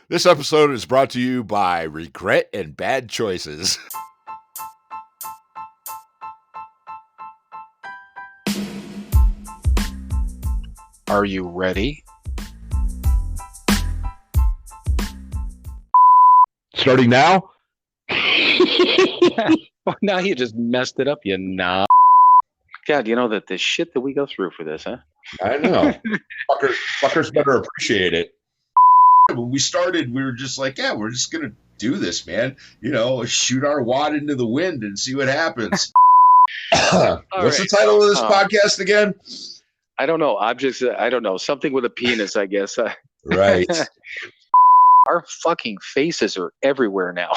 This episode is brought to you by regret and bad choices. Are you ready? Starting now? Well, now you just messed it up, you knob. God, you know that the shit that we go through for this, huh? I know. Fuckers better appreciate it. When we started, we were just like, yeah, we're just going to do this, man. You know, shoot our wad into the wind and see what happens. What's the title of this podcast again? I don't know. Objects, I don't know. Something with a penis, I guess. Right. Our fucking faces are everywhere now.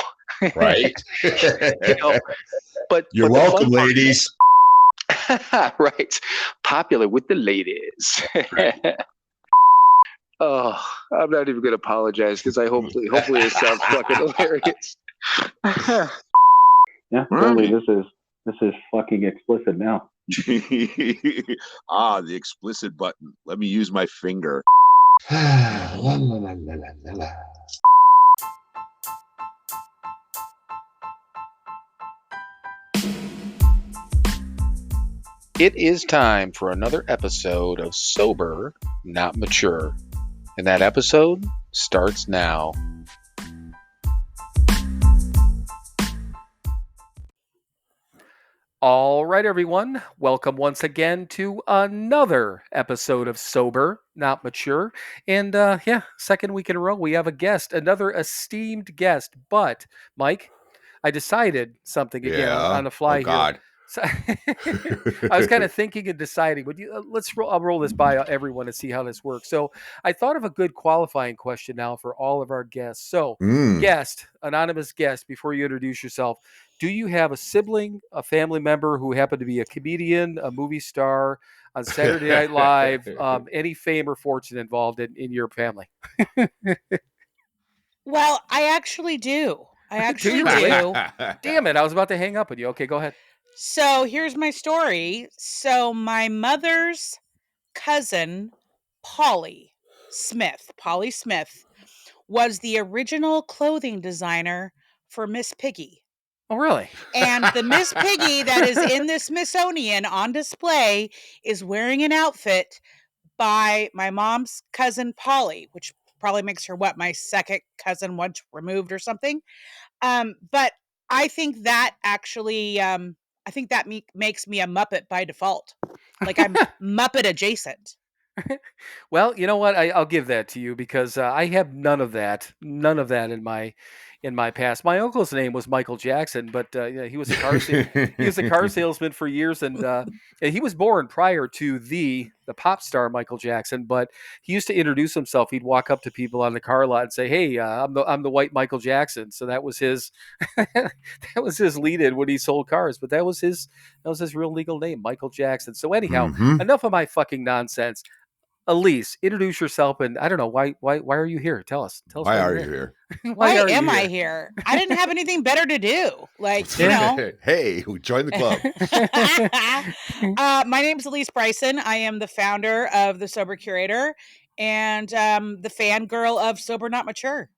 Right. You know, but You're welcome, ladies. Right. Popular with the ladies. Right. Oh, I'm not even going to apologize because hopefully it sounds fucking hilarious. Yeah, totally. This is fucking explicit now. The explicit button. Let me use my finger. It is time for another episode of Sober, Not Mature. And that episode starts now. All right, everyone. Welcome once again to another episode of Sober, Not Mature. And second week in a row, we have a guest, another esteemed guest. But, Mike, I decided something again on the fly here. God. So, I was kind of thinking and deciding, but I'll roll this by everyone and see how this works. So I thought of a good qualifying question now for all of our guests. So anonymous guest, before you introduce yourself, do you have a sibling, a family member who happened to be a comedian, a movie star on Saturday Night Live, any fame or fortune involved in your family? Well, I actually do. Do you? Damn it. I was about to hang up with you. Okay, go ahead. So here's my story. So my mother's cousin, Polly Smith, was the original clothing designer for Miss Piggy. Oh, really? And the Miss Piggy that is in the Smithsonian on display is wearing an outfit by my mom's cousin, Polly, which probably makes her, my second cousin once removed or something. But I think that actually... makes me a Muppet by default. Like I'm Muppet adjacent. Well, you know what? I'll give that to you because I have none of that in my past. My uncle's name was Michael Jackson, but he was a car salesman for years, and he was born prior to the pop star Michael Jackson. But he used to introduce himself. He'd walk up to people on the car lot and say, "Hey, I'm the white Michael Jackson." So that was his lead-in when he sold cars. But that was his real legal name, Michael Jackson. So anyhow, enough of my fucking nonsense. Alysse, introduce yourself, and I don't know why are you here? Tell us. Why are you here? Why am I here? I didn't have anything better to do. Hey, join the club. My name is Alysse Bryson. I am the founder of the Sober Curator and the fangirl of Sober Not Mature.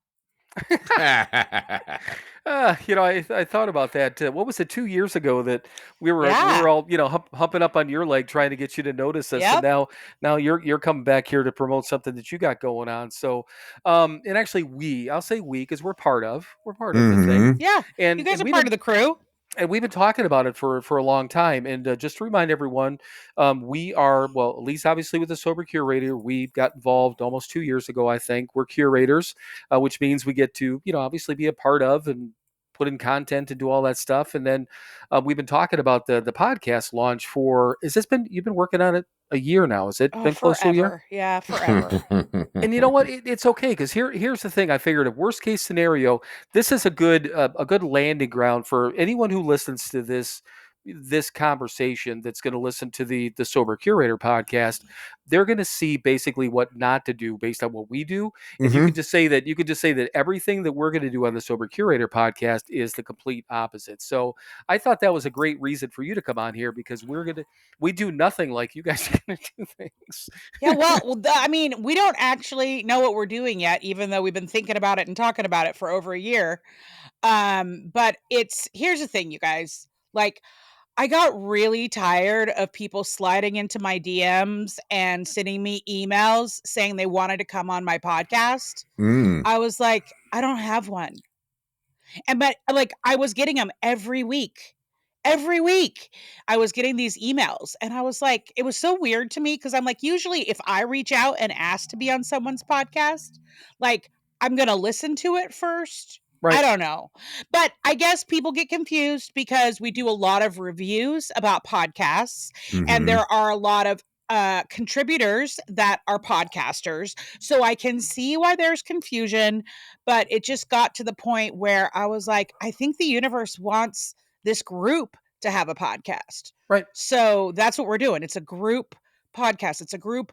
I thought about that. What was it 2 years ago that we were all humping up on your leg trying to get you to notice us, and now you're coming back here to promote something that you got going on. So, and actually I'll say we because we're part of the thing. Yeah, and you guys are part of the crew. And we've been talking about it for a long time. And just to remind everyone, we are, at least obviously with the Sober Curator, we got involved almost 2 years ago, I think. We're curators, which means we get to, obviously be a part of and put in content and do all that stuff. And then we've been talking about the podcast launch you've been working on it a year now. Has it been close to a year? Yeah, forever. And you know what? It's okay because here's the thing. I figured a worst case scenario, this is a good landing ground for anyone who listens to this this conversation that's going to listen to the Sober Curator podcast, they're going to see basically what not to do based on what we do. And you could just say that everything that we're going to do on the Sober Curator podcast is the complete opposite. So I thought that was a great reason for you to come on here, because we do nothing like you guys are going to do things. Yeah, well, I mean, we don't actually know what we're doing yet, even though we've been thinking about it and talking about it for over a year. But here's the thing, you guys. Like, I got really tired of people sliding into my DMs and sending me emails saying they wanted to come on my podcast. I was like, I don't have one. But like, I was getting them every week. Every week I was getting these emails, and I was like, it was so weird to me, because I'm like, usually if I reach out and ask to be on someone's podcast, like, I'm going to listen to it first. Right. I don't know. But I guess people get confused because we do a lot of reviews about podcasts, and there are a lot of contributors that are podcasters. So I can see why there's confusion, but it just got to the point where I was like, I think the universe wants this group to have a podcast. Right. So that's what we're doing. It's a group podcast. It's a group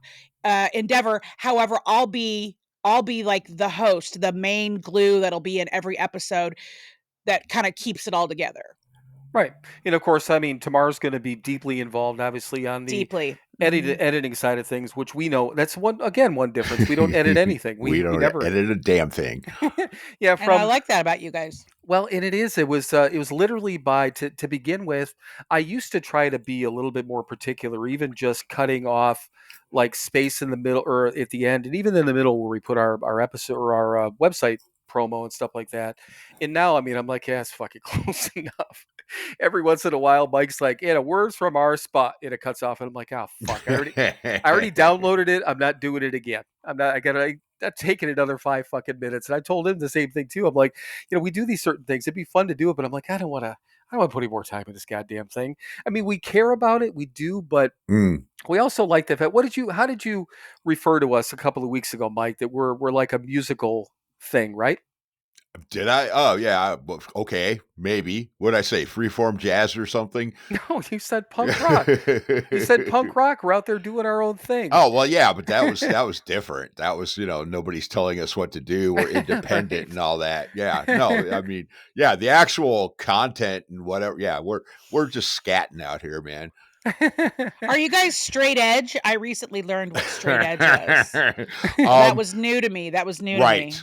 endeavor. However, I'll be like the host, the main glue that'll be in every episode that kind of keeps it all together. Right. And of course, I mean, Tamar's going to be deeply involved, obviously, on the editing side of things, which we know that's one difference. We don't edit anything. We don't never edit a damn thing. Yeah. And I like that about you guys. Well, and it was literally to begin with, I used to try to be a little bit more particular, even just cutting off like space in the middle or at the end, and even in the middle where we put our episode or our website promo and stuff like that. And now, I mean, I'm like, yeah, it's fucking close enough. Every once in a while, Mike's like, yeah, words from our spot, and it cuts off, and I'm like, oh fuck, I already downloaded it. I'm not doing it again. I'm taking another 5 fucking minutes. And I told him the same thing too. I'm like, we do these certain things. It'd be fun to do it, but I'm like, I don't want to put any more time in this goddamn thing. I mean, we care about it, we do, but we also like the fact. How did you refer to us a couple of weeks ago, Mike? That we're like a musical thing, right? Did I? Oh, yeah. Okay, maybe. What'd I say? Freeform jazz or something? No, you said punk rock. You said punk rock. We're out there doing our own thing. Oh, well, yeah, but that was different. That was, nobody's telling us what to do. We're independent right. And all that. Yeah. No, I mean, yeah, the actual content and whatever. Yeah, we're just scatting out here, man. Are you guys straight edge? I recently learned what straight edge is. That was new to me. Right.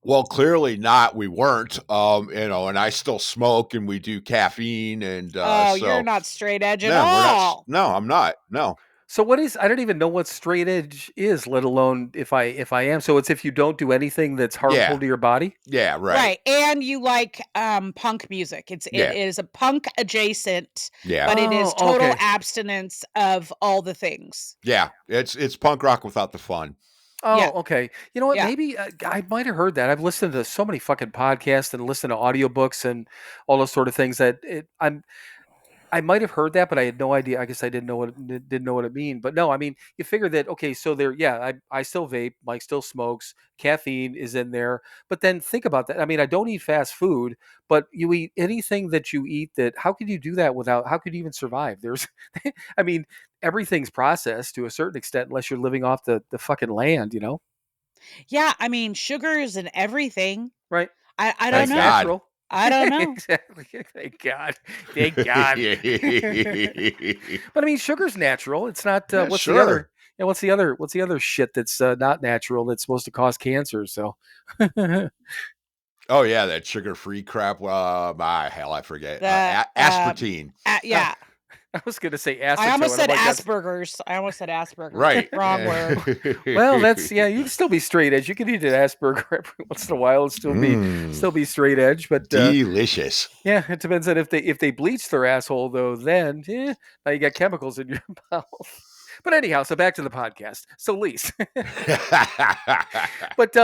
Well, clearly not. We weren't, and I still smoke, and we do caffeine, and so you're not straight edge at all. No, I'm not. No. So what is? I don't even know what straight edge is, let alone if I am. So it's if you don't do anything that's harmful to your body. Yeah, right. Right, and you like punk music. It is a punk adjacent. Yeah, but it is total abstinence of all the things. Yeah, it's punk rock without the fun. Oh, yeah. Okay. You know what? Yeah. Maybe I might have heard that. I've listened to so many fucking podcasts and listened to audiobooks and all those sort of things that I might have heard that, but I had no idea. I guess I didn't know what it mean. But no, I mean, you figure that, okay, so there, yeah, I still vape, Mike still smokes, caffeine is in there. But then think about that. I mean, I don't eat fast food, but you eat anything that you eat how could you do that how could you even survive? I mean, everything's processed to a certain extent, unless you're living off the fucking land, Yeah, I mean, sugars and everything. Right. I don't know. Natural. I don't know. Exactly. Thank God. But I mean, sugar's natural. It's not. What's the other? Yeah, what's the other shit that's not natural that's supposed to cause cancer? So. Oh yeah, that sugar-free crap. Hell, I forget. Aspartame. Yeah. I was going to say acetone. I almost said Asperger's. Right. Wrong word. Well, you can still be straight edge. You can eat an Asperger every once in a while and still be straight edge. But delicious. Yeah, it depends on if they bleach their asshole though. Then now you got chemicals in your mouth. But anyhow, so back to the podcast. So Alysse. But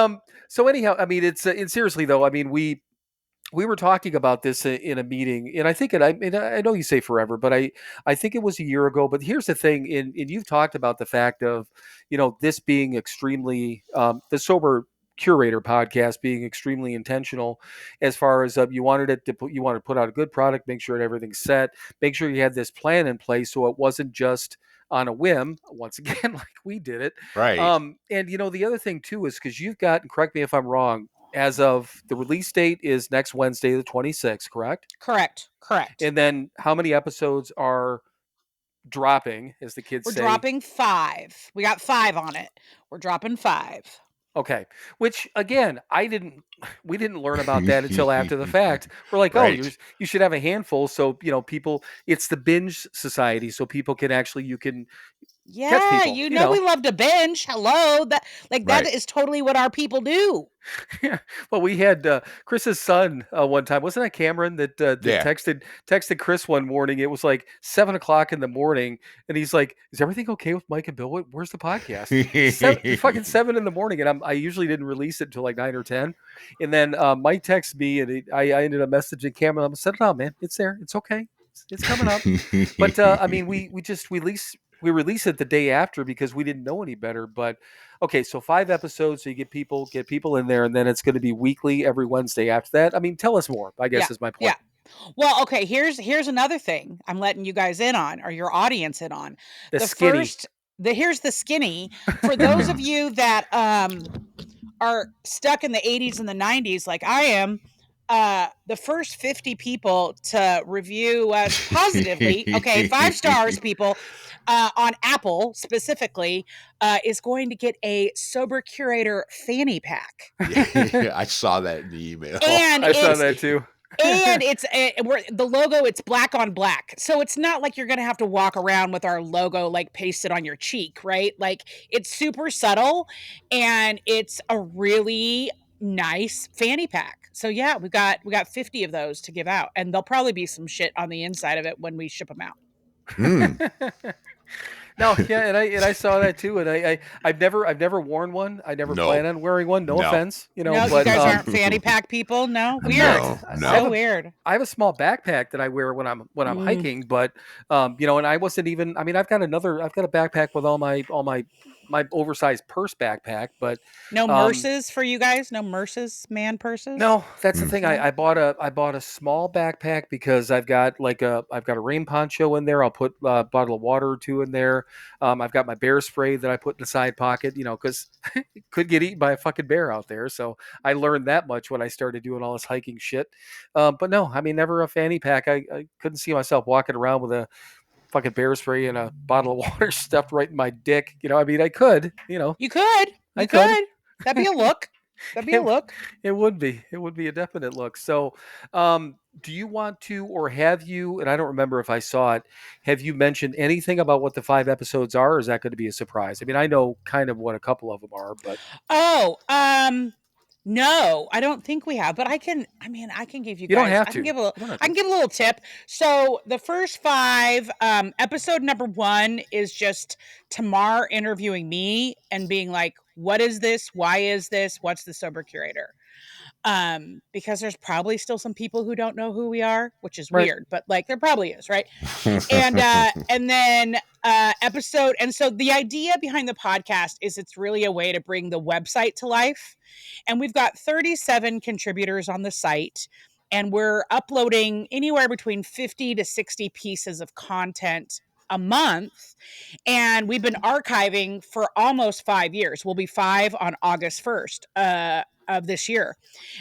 so anyhow, I mean, it's seriously though. I mean, we were talking about this in a meeting, and I think I know you say forever, but I think it was a year ago. But here's the thing, and you've talked about the fact of, this being extremely the Sober Curator podcast being extremely intentional as far as you wanted to put out a good product, make sure that everything's set, make sure you had this plan in place so it wasn't just on a whim once again like we did it. Right. And the other thing too is because you've got, and correct me if I'm wrong, as of the release date is next Wednesday the 26th, correct? Correct. And then how many episodes are dropping, as the kids We're say? dropping 5. We got 5 on it. We're dropping 5. Okay. Which again, we didn't learn about that until after the fact. We're like, Right. oh, you should have a handful. So, people, it's the binge society. So people can actually, you can catch Yeah, people, you know we love to binge. Hello. That Right. is totally what our people do. Yeah. Well, we had Chris's son one time. Wasn't that Cameron that Yeah. texted Chris one morning? It was like 7:00 in the morning, and he's like, "Is everything okay with Mike and Bill? Where's the podcast?" Fucking 7 in the morning, and I usually didn't release it until like 9 or 10. And then Mike texted me, and I ended up messaging Cameron. I'm set it out, man. It's there. It's okay. It's coming up. But I mean, we release it the day after because we didn't know any better. But okay, so 5 episodes, so you get people in there, and then it's going to be weekly every Wednesday after that. I mean, tell us more, I guess, is my point. Yeah. Well, okay, here's another thing I'm letting you guys in on, or your audience in on. The skinny. Here's the skinny. For those of you that are stuck in the 80s and the 90s like I am, the first 50 people to review us positively, okay, 5 stars, people, on Apple specifically, is going to get a Sober Curator fanny pack. Yeah, I saw that in the email. And I saw that too. And it's the logo, it's black on black. So it's not like you're going to have to walk around with our logo like pasted on your cheek, right? Like it's super subtle, and it's a really nice fanny pack. So yeah, we got 50 of those to give out, and there'll probably be some shit on the inside of it when we ship them out. No, yeah, and I saw that too, and I've never worn one. I never plan on wearing one. No offense, No, but you guys aren't fanny pack people. No, weird. So weird. I have a small backpack that I wear when I'm hiking, but and I wasn't even. I mean, I've got a backpack with all my oversized purse backpack, but no Merces for you guys. No Merces man purses. No, that's the thing. I bought a small backpack because I've got a rain poncho in there. I'll put a bottle of water or 2 in there. I've got my bear spray that I put in the side pocket, because it could get eaten by a fucking bear out there. So I learned that much when I started doing all this hiking shit. But no, I mean, never a fanny pack. I couldn't see myself walking around with a fucking bear spray and a bottle of water stuffed right in my dick. I mean, I could, You could. I could. That'd be a look. That'd be a look. It would be. It would be a definite look. So, do you want to, or have you, and I don't remember if I saw it, have you mentioned anything about what the 5 episodes are, or is that going to be a surprise? I mean, I know kind of what a couple of them are, but. No, I don't think we have, but I can give you guys. You don't have to. I can give a little tip. So the first 5, episode number 1 is just Tamar interviewing me and being like, what is this? Why is this? What's the Sober Curator? Because there's probably still some people who don't know who we are, which is weird, but like there probably is, right? And then episode, and so the idea behind the podcast is it's really a way to bring the website to life. And we've got 37 contributors on the site, and we're uploading anywhere between 50 to 60 pieces of content a month. And we've been archiving for almost 5 years. We'll be 5 on August 1st of this year.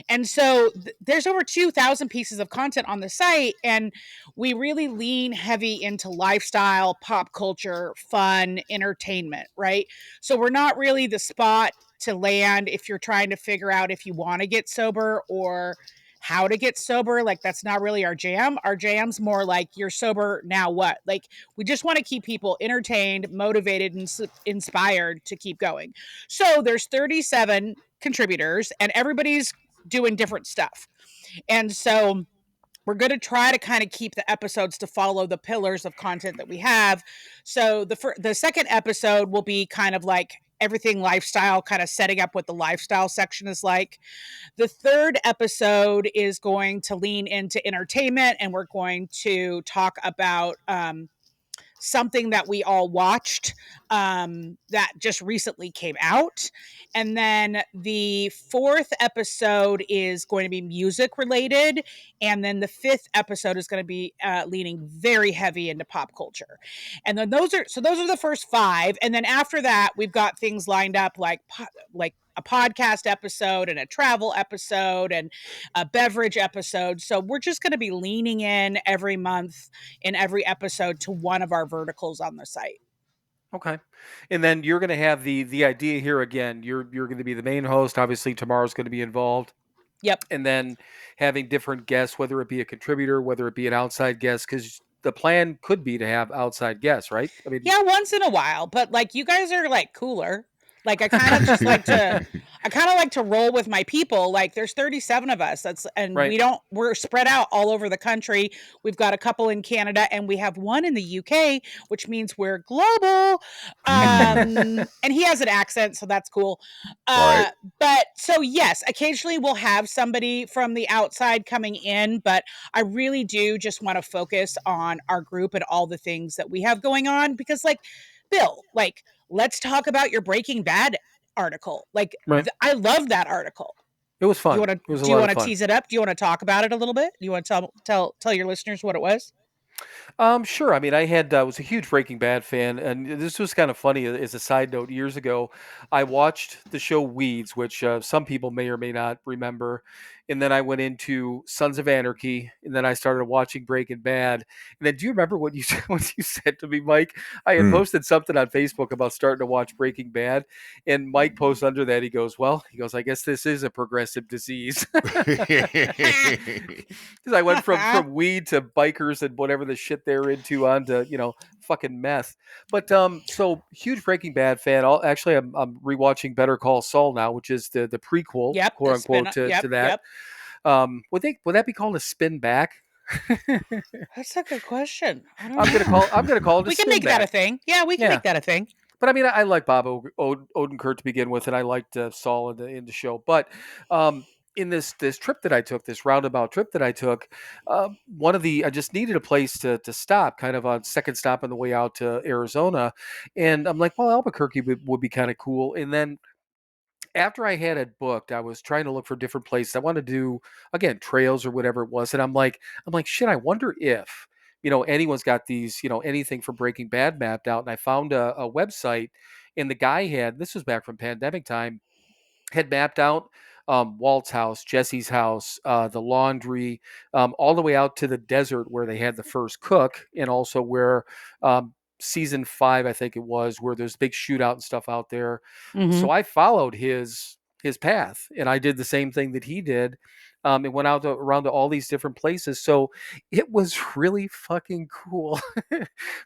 And so there's over 2,000 pieces of content on the site, and we really lean heavy into lifestyle, pop culture, fun, entertainment, right? So we're not really the spot to land if you're trying to figure out if you want to get sober or how to get sober. Like that's not really our jam. Our jam's more like you're sober, now what? Like we just want to keep people entertained, motivated, and inspired to keep going. So there's 37 contributors, and everybody's doing different stuff. And so we're going to try to kind of keep the episodes to follow the pillars of content that we have. So the second episode will be kind of like everything lifestyle, kind of setting up what the lifestyle section is like. The third episode is going to lean into entertainment, and we're going to talk about something that we all watched that just recently came out. And then the 4th episode is going to be music related. And then the 5th episode is going to be leaning very heavy into pop culture. And then those are the first 5. And then after that, we've got things lined up like a podcast episode and a travel episode and a beverage episode. So we're just going to be leaning in every month in every episode to one of our verticals on the site. Okay. And then you're going to have the idea here again. You're going to be the main host. Obviously, tomorrow's going to be involved. Yep. And then having different guests, whether it be a contributor, whether it be an outside guest, because the plan could be to have outside guests, right? I mean, yeah, once in a while, but like you guys are like cooler. Like I kind of just like to roll with my people. Like there's 37 of us. Right. We're spread out all over the country. We've got a couple in Canada and we have one in the UK, which means we're global. And he has an accent, so that's cool. Right. But so yes, occasionally we'll have somebody from the outside coming in, but I really do just want to focus on our group and all the things that we have going on because like Bill, like let's talk about your Breaking Bad article. Like, right. I love that article. It was fun. Do you want to tease it up? Do you want to talk about it a little bit? Do you want to tell your listeners what it was? Sure. I mean, I was a huge Breaking Bad fan, and this was kind of funny as a side note. Years ago, I watched the show Weeds, which some people may or may not remember, and then I went into Sons of Anarchy, and then I started watching Breaking Bad. And then, do you remember what you what you said to me, Mike? I had posted something on Facebook about starting to watch Breaking Bad, and Mike posts under that. He goes, I guess this is a progressive disease. Because I went from weed to bikers and whatever the shit they're into onto fucking meth. But so huge Breaking Bad fan. I'm rewatching Better Call Saul now, which is the prequel, quote unquote, to that. Yep. Would that be called a spin back? That's a good question. I'm gonna call it. We can make that a thing. Yeah, we can make that a thing. But I mean, I like Bob Odenkirk to begin with, and I liked Saul in the show. But in this trip that I took, this roundabout trip that I took, I just needed a place to stop, kind of on second stop on the way out to Arizona, and I'm like, well, Albuquerque would be kind of cool. And then after I had it booked, I was trying to look for different places. I wanted to do again trails or whatever it was, and I'm like, shit. I wonder if anyone's got these anything for Breaking Bad mapped out. And I found a website, and the guy this was back from pandemic time, had mapped out Walt's house, Jesse's house, the laundry, all the way out to the desert where they had the first cook, and also where season 5, I think it was, where there's big shootout and stuff out there. Mm-hmm. So I followed his path, and I did the same thing that he did. And went out around to all these different places. So it was really fucking cool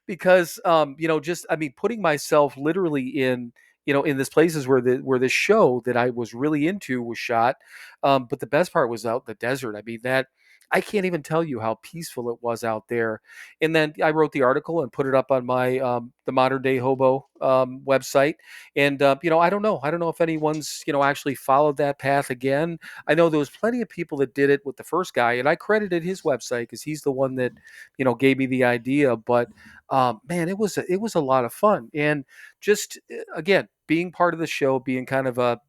because, putting myself literally in this places where this show that I was really into was shot. But the best part was out in the desert. I mean, I can't even tell you how peaceful it was out there. And then I wrote the article and put it up on my the Modern Day Hobo website. And I don't know if anyone's actually followed that path again. I know there was plenty of people that did it with the first guy, and I credited his website because he's the one that gave me the idea. But man, it was a lot of fun, and just again being part of the show, being kind of a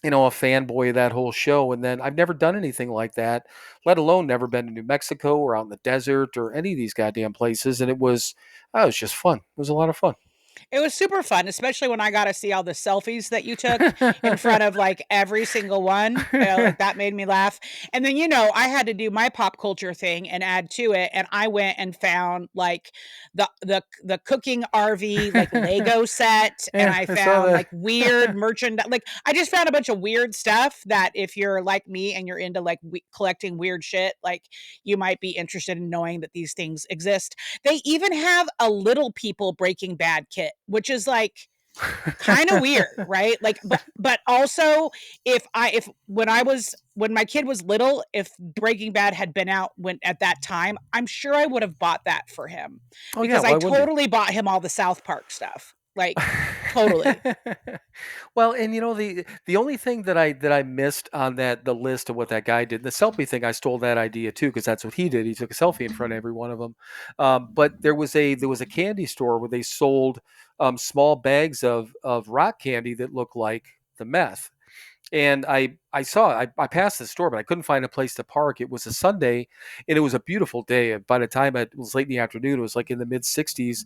fanboy of that whole show. And then I've never done anything like that, let alone never been to New Mexico or out in the desert or any of these goddamn places. And it was just fun. It was a lot of fun. It was super fun, especially when I got to see all the selfies that you took in front of like every single one. Like that made me laugh. And then, I had to do my pop culture thing and add to it. And I went and found like the cooking RV, like Lego set. And I found like weird merchandise. Like I just found a bunch of weird stuff that if you're like me and you're into like collecting weird shit, like you might be interested in knowing that these things exist. They even have a Little People Breaking Bad kit, which is like kind of weird, right? Like, but also when my kid was little, if Breaking Bad had been out at that time, I'm sure I would have bought that for him because I totally bought him all the South Park stuff. Like, totally. Well, and the only thing that I missed on the list of what that guy did, the selfie thing, I stole that idea too because that's what he did. He took a selfie in front of every one of them. But there was a candy store where they sold small bags of rock candy that looked like the meth. And I passed the store, but I couldn't find a place to park. It was a Sunday, and it was a beautiful day. By the time it was late in the afternoon, it was like in the mid 60s,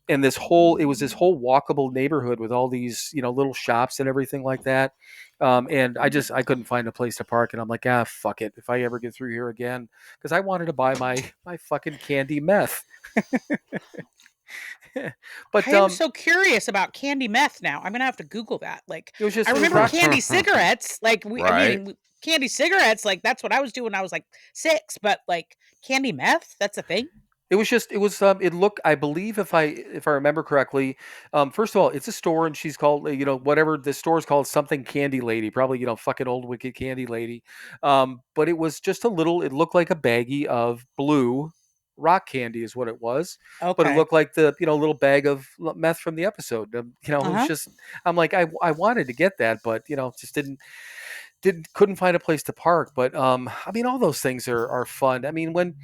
and it was this whole walkable neighborhood with all these little shops and everything like that. And I couldn't find a place to park, and I'm like, fuck it, if I ever get through here again, because I wanted to buy my fucking candy meth. But I am so curious about candy meth now. I'm gonna have to Google that. Like, it was just I remember candy cigarettes. Like, candy cigarettes. Like, that's what I was doing when I was like 6. But like candy meth, that's a thing. It looked, I believe, if I remember correctly, first of all, it's a store, and she's called, whatever the store is called, something Candy Lady, probably, fucking old wicked Candy Lady. But it was just it looked like a baggie of blue rock candy is what it was. But it Okay. looked like the little bag of meth from the episode. It was just, I'm like, I wanted to get that, but just couldn't find a place to park. But I mean, all those things are fun. I mean, when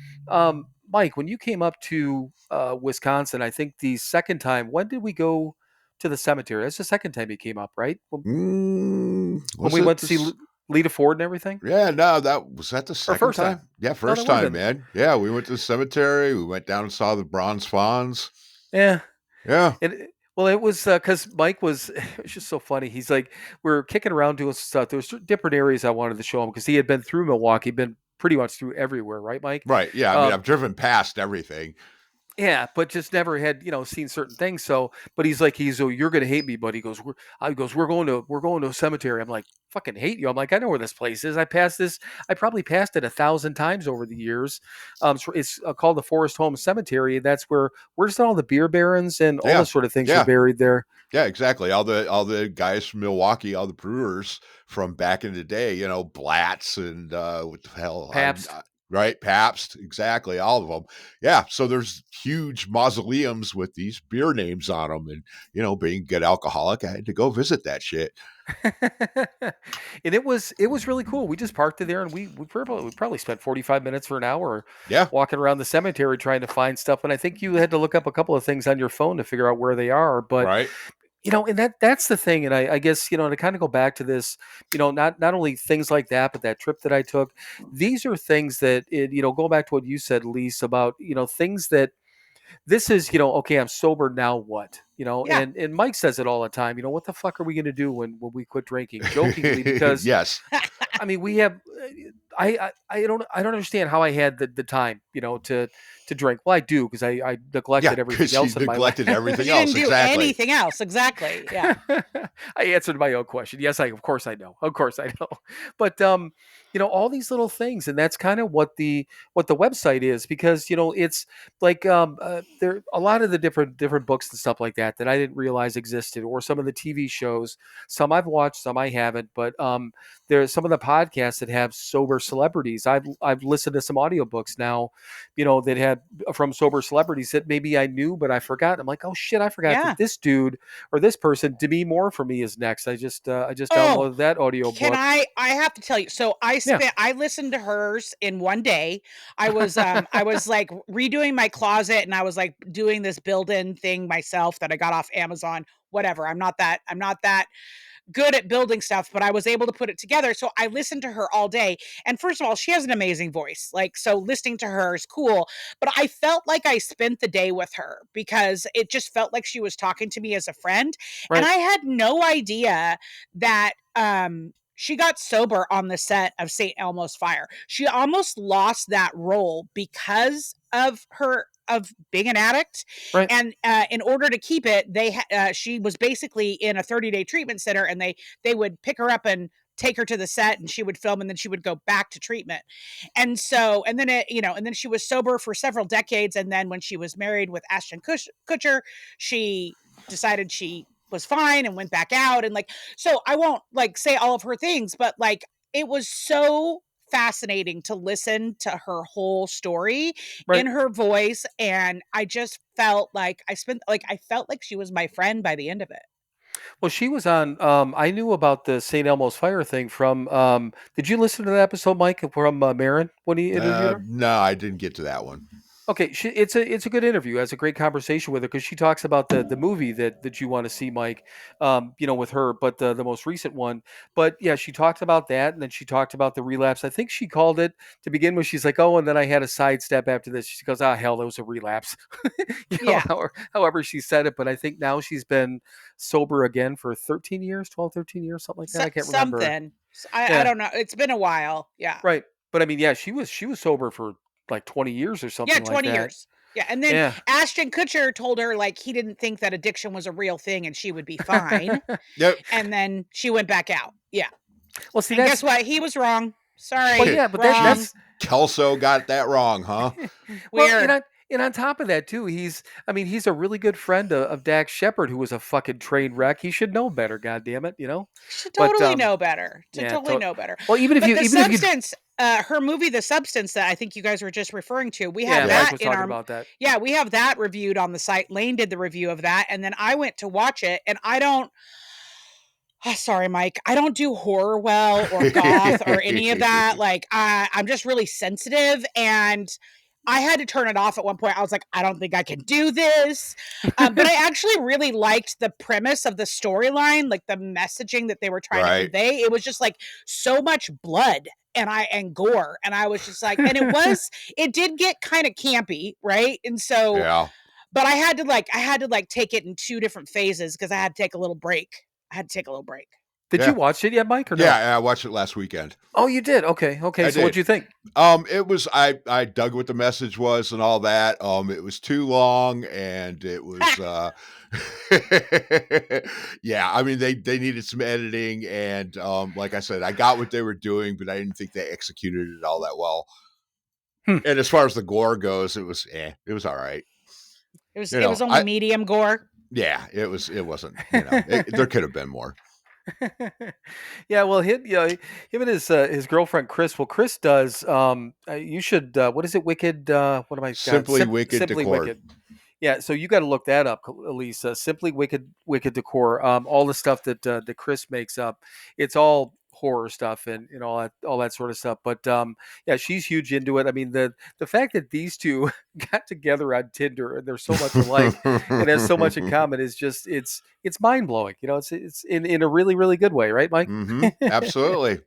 Mike, when you came up to Wisconsin, I think the second time, when did we go to the cemetery? That's the second time you came up, right? When we went to see Lita Ford and everything? Yeah, no, was that the Or second first time? time? Yeah, No, first that would've time, been. man. Yeah, we went to the cemetery. We went down and saw the bronze fawns. Yeah. Yeah. Well, it was because Mike was, it was just so funny. He's like, we were kicking around doing stuff. There was different areas I wanted to show him because he had been through Milwaukee, been pretty much through everywhere, right, Mike? Right. Yeah. I mean, I've driven past everything. Yeah, but just never had seen certain things. So, but he's like, oh, you're gonna hate me, but he goes, we're going to a cemetery. I'm like, fucking hate you. I'm like, I know where this place is. I probably passed it 1,000 times over the years. So it's called the Forest Home Cemetery. That's where's all the beer barons and all those sort of things are buried there. Yeah, exactly. All the guys from Milwaukee, all the brewers from back in the day, Blatz and what the hell, Pabst. Right, Pabst, exactly, all of them. Yeah, so there's huge mausoleums with these beer names on them, and being a good alcoholic, I had to go visit that shit. And it was really cool. We just parked it there, and we probably spent 45 minutes for an hour walking around the cemetery trying to find stuff. And I think you had to look up a couple of things on your phone to figure out where they are. But right. And that's the thing. And I guess, to kind of go back to this, not only things like that, but that trip that I took, these are things that, go back to what you said, Lise, about, things that this is, okay, I'm sober, now what? And Mike says it all the time, what the fuck are we going to do when we quit drinking? Jokingly, because yes. I mean, we have, I don't understand how I had the time, to drink. Well, I do, because I neglected everything else in my life. Everything you else. didn't do anything else. Exactly. Yeah. I answered my own question. Yes, of course I know. Of course I know. But all these little things, and that's kind of what the website is, because it's like there a lot of the different books and stuff like that I didn't realize existed, or some of the TV shows. Some I've watched, some I haven't. But there's some of the podcasts that have sober celebrities. I've listened to some audiobooks now, that had from sober celebrities that maybe I knew, but I forgot. I'm like, oh shit, I forgot that this dude or this person, Demi Moore for me, is next. I just downloaded that audiobook. Can I have to tell you. So I listened to hers in one day. I was like redoing my closet, and I was like doing this build-in thing myself that I got off Amazon. Whatever. I'm not that good at building stuff, but I was able to put it together. So I listened to her all day. And first of all, she has an amazing voice. Like, so listening to her is cool, but I felt like I spent the day with her because it just felt like she was talking to me as a friend. Right. And I had no idea that, she got sober on the set of St. Elmo's Fire. She almost lost that role because of being an addict. Right. And in order to keep it, she was basically in a 30-day treatment center, and they would pick her up and take her to the set, and she would film, and then she would go back to treatment. And so, and then she was sober for several decades. And then when she was married with Ashton Kutcher, she decided she was fine and went back out. And like, so I won't like say all of her things, but like, it was so fascinating to listen to her whole story Right. in her voice, and I just felt like I felt like she was my friend by the end of it. Well, she was on. I knew about the St. Elmo's Fire thing from. Did you listen to that episode, Mike, from Marin when he interviewed her? No, I didn't get to that one. Okay, it's a good interview. Has a great conversation with her because she talks about the movie that you want to see, Mike. With her, but the most recent one. But yeah, she talked about that, and then she talked about the relapse. I think she called it to begin with. She's like, oh, and then I had a sidestep after this. She goes, ah, hell, that was a relapse. Yeah. However she said it, but I think now she's been sober again for 13 years, 12, 13 years, something like that. I can't remember. Something. Yeah. I don't know. It's been a while. Yeah. Right. But I mean, yeah, she was sober for like 20 years or something Yeah, like 20 that. years. Yeah. And then Yeah. Ashton Kutcher told her like he didn't think that addiction was a real thing and she would be fine. Yep. And then she went back out. Yeah. Well, see, And that's guess what? He was wrong. Sorry. well, yeah, but wrong. that's Kelso got that wrong, huh? well, Weird. and on top of that too, he's a really good friend of Dax Shepard, who was a fucking train wreck. He should know better, goddammit, you know. Should But, totally know better. yeah, Totally know better. Well, even if But you the even if you substance, her movie, The Substance, that I think you guys were just referring to, we yeah, have Mike that was in talking our about that. yeah, we have that reviewed on the site. Lane did the review of that, and then I went to watch it, and I don't. Sorry, Mike. I don't do horror well or goth or any of that. Like, I'm just really sensitive, and I had to turn it off at one point. I was like, I don't think I can do this. But I actually really liked the premise of the storyline, like the messaging that they were trying to convey. It was just like so much blood and gore, and I was just like, and it did get kind of campy, right? And so, Yeah. but I had to take it in two different phases because I had to take a little break. Did you watch it yet, Mike, or no? Yeah, I watched it last weekend. Oh, you did? Okay. I So did. what'd you think? It was I dug what the message was and all that. It was too long and it was yeah, I mean they needed some editing and like I said, I got what they were doing, but I didn't think they executed it all that well. And as far as the gore goes, it was all right. It was only medium gore. Yeah, it wasn't, there could have been more. Yeah, well, him and his girlfriend Chris. Well, Chris does. You should. What is it? Wicked. What am I? Simply Wicked Simply Decor. Wicked. Yeah, so you got to look that up, Alysse. Simply Wicked Decor. All the stuff that Chris makes up, it's all horror stuff and all that sort of stuff. But yeah, she's huge into it. I mean, the fact that these two got together on Tinder and they're so much alike and has so much in common is just it's mind blowing. It's in a really, really good way, right, Mike? Mm-hmm. Absolutely.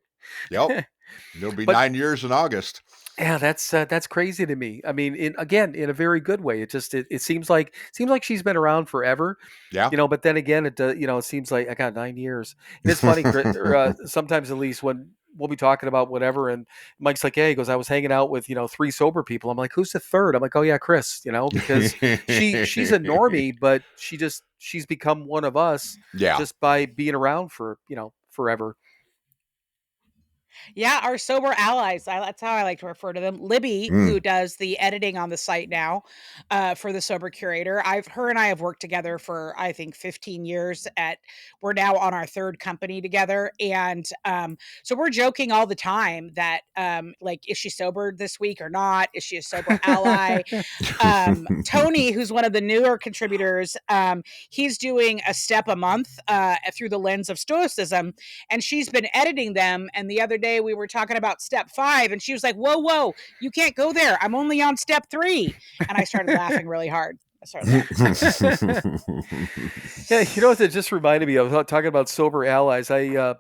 Yep. It'll be 9 years in August. Yeah, that's crazy to me. I mean, in a very good way. It seems like she's been around forever. Yeah. But then again, it seems like I got 9 years. And it's funny, sometimes at least when we'll be talking about whatever, and Mike's like, "Hey," he goes, "I was hanging out with 3 sober people." I'm like, "Who's the third?" I'm like, "Oh yeah, Chris." Because she's a normie, but she's become one of us. Yeah. Just by being around for forever. Yeah, our sober allies. That's how I like to refer to them. Libby, who does the editing on the site now for the Sober Curator. Her and I have worked together for, I think, 15 years. We're now on our third company together. And so we're joking all the time that, is she sober this week or not? Is she a sober ally? Tony, who's one of the newer contributors, he's doing a step a month through the lens of stoicism. And she's been editing them. And the other day we were talking about step 5 and she was like, whoa, you can't go there. I'm only on step 3. And I started laughing really hard. Yeah, what it just reminded me of, talking about sober allies. I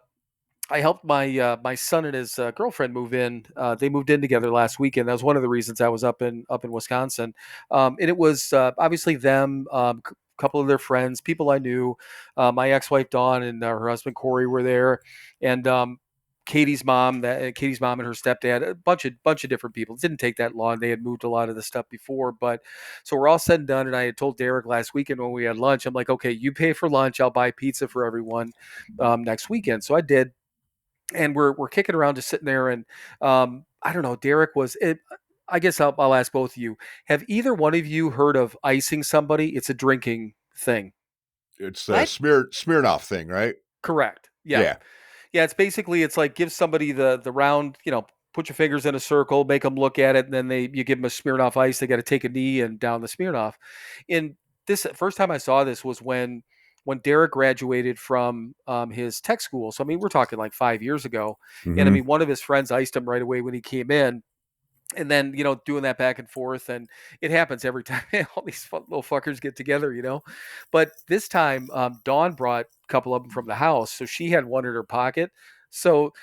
helped my son and his girlfriend move in. They moved in together last weekend. That was one of the reasons I was up in Wisconsin. And it was obviously them, couple of their friends, people I knew. My ex-wife Dawn and her husband Corey were there, and Katie's mom and her stepdad, a bunch of different people. It didn't take that long. They had moved a lot of the stuff before, but so we're all said and done. And I had told Derek last weekend when we had lunch, I'm like, okay, you pay for lunch, I'll buy pizza for everyone next weekend. So I did, and we're kicking around, just sitting there, and I don't know. Derek was. I guess I'll ask both of you. Have either one of you heard of icing somebody? It's a drinking thing. It's the Smirnoff thing, right? Correct. Yeah. Yeah, it's basically, it's like give somebody the round, put your fingers in a circle, make them look at it, and then you give them a Smirnoff Ice. They got to take a knee and down the Smirnoff. And this first time I saw this was when Derek graduated from his tech school. So I mean, we're talking like 5 years ago. And I Mhm. mean, one of his friends iced him right away when he came in. And then, doing that back and forth, and it happens every time all these little fuckers get together, But this time, Dawn brought a couple of them from the house, so she had one in her pocket. So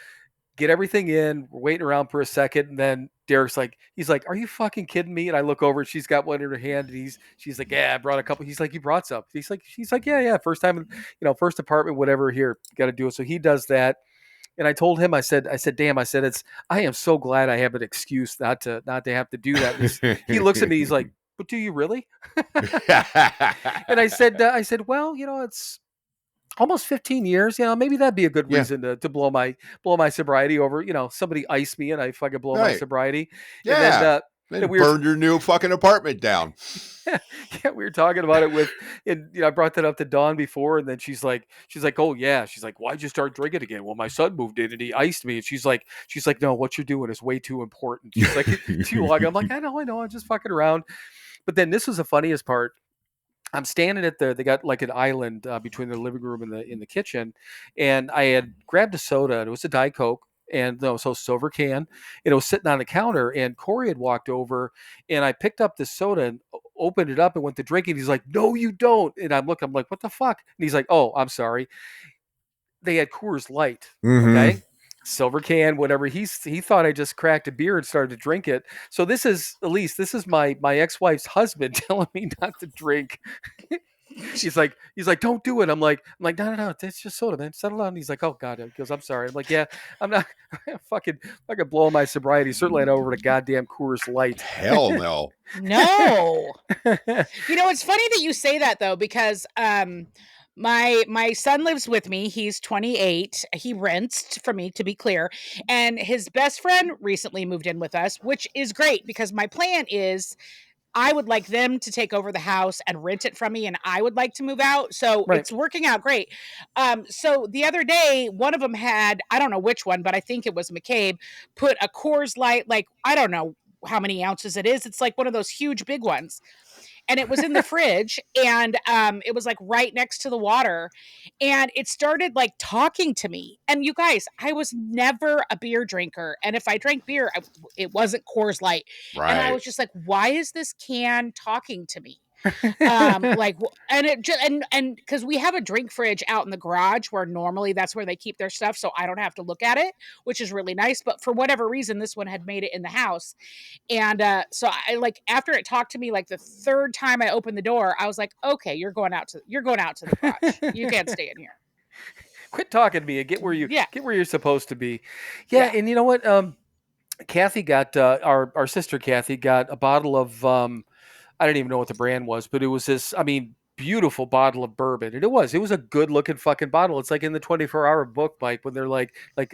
get everything in. We're waiting around for a second, and then Derek's like, he's like, "Are you fucking kidding me?" And I look over, and she's got one in her hand, and she's like, "Yeah, I brought a couple." He's like, "You brought some?" She's like, "Yeah, first time, first apartment, whatever. Here, got to do it." So he does that. And I told him, I said, damn, I said, I am so glad I have an excuse not to have to do that. And he looks at me, he's like, "But do you really?" And I said, "Well, it's almost 15 years. Maybe that'd be a good Yeah. reason to blow my sobriety over. Somebody iced me and I fucking blow my Right. sobriety." Yeah. And Then we were burned your new fucking apartment down. yeah, we were talking about it and I brought that up to Dawn before, and then she's like, "Oh yeah," she's like, "Why'd you start drinking again?" "Well, my son moved in and he iced me." And she's like, "No, what you're doing is way too important." She's like, "Too long." I'm like, I know, I'm just fucking around. But then this was the funniest part. I'm standing they got like an island between the living room and in the kitchen, and I had grabbed a soda, and it was a Diet Coke, and so silver can, and it was sitting on the counter, and Corey had walked over, and I picked up this soda and opened it up and went to drink it. He's like, "No, you don't." And I'm like, "What the fuck?" And he's like, "Oh, I'm sorry." They had Coors Light, okay? Silver can, whatever. He thought I just cracked a beer and started to drink it. So this is Alysse. This is my ex-wife's husband telling me not to drink. He's like, "Don't do it." I'm like, no, it's just soda, man. Settle down. He's like, "Oh God." He goes, "I'm sorry." I'm like, "Yeah, I'm not fucking blowing my sobriety. Certainly not over to goddamn Coors Light." Hell no. No. It's funny that you say that though, because my son lives with me. He's 28. He rents from me, to be clear. And his best friend recently moved in with us, which is great because my plan is I would like them to take over the house and rent it from me, and I would like to move out. So Right. it's working out great. So the other day, one of them had, I don't know which one, but I think it was McCabe, put a Coors Light, like, I don't know how many ounces it is. It's like one of those huge big ones. And it was in the fridge, and it was like right next to the water, and it started like talking to me. And you guys, I was never a beer drinker, and if I drank beer, it wasn't Coors Light. Right. And I was just like, why is this can talking to me? And it just, and because we have a drink fridge out in the garage where normally that's where they keep their stuff, so I don't have to look at it, which is really nice. But for whatever reason, this one had made it in the house. And so I, like, after it talked to me like the third time I opened the door, I was like, "Okay, you're going out to the garage. You can't stay in here. Quit talking to me and get where you're supposed to be." Yeah. Yeah. And you know what? Kathy got our sister Kathy got a bottle of I don't even know what the brand was, but it was this, I mean, beautiful bottle of bourbon. And it was a good looking fucking bottle. It's like in the 24-hour book, Mike, when they're like,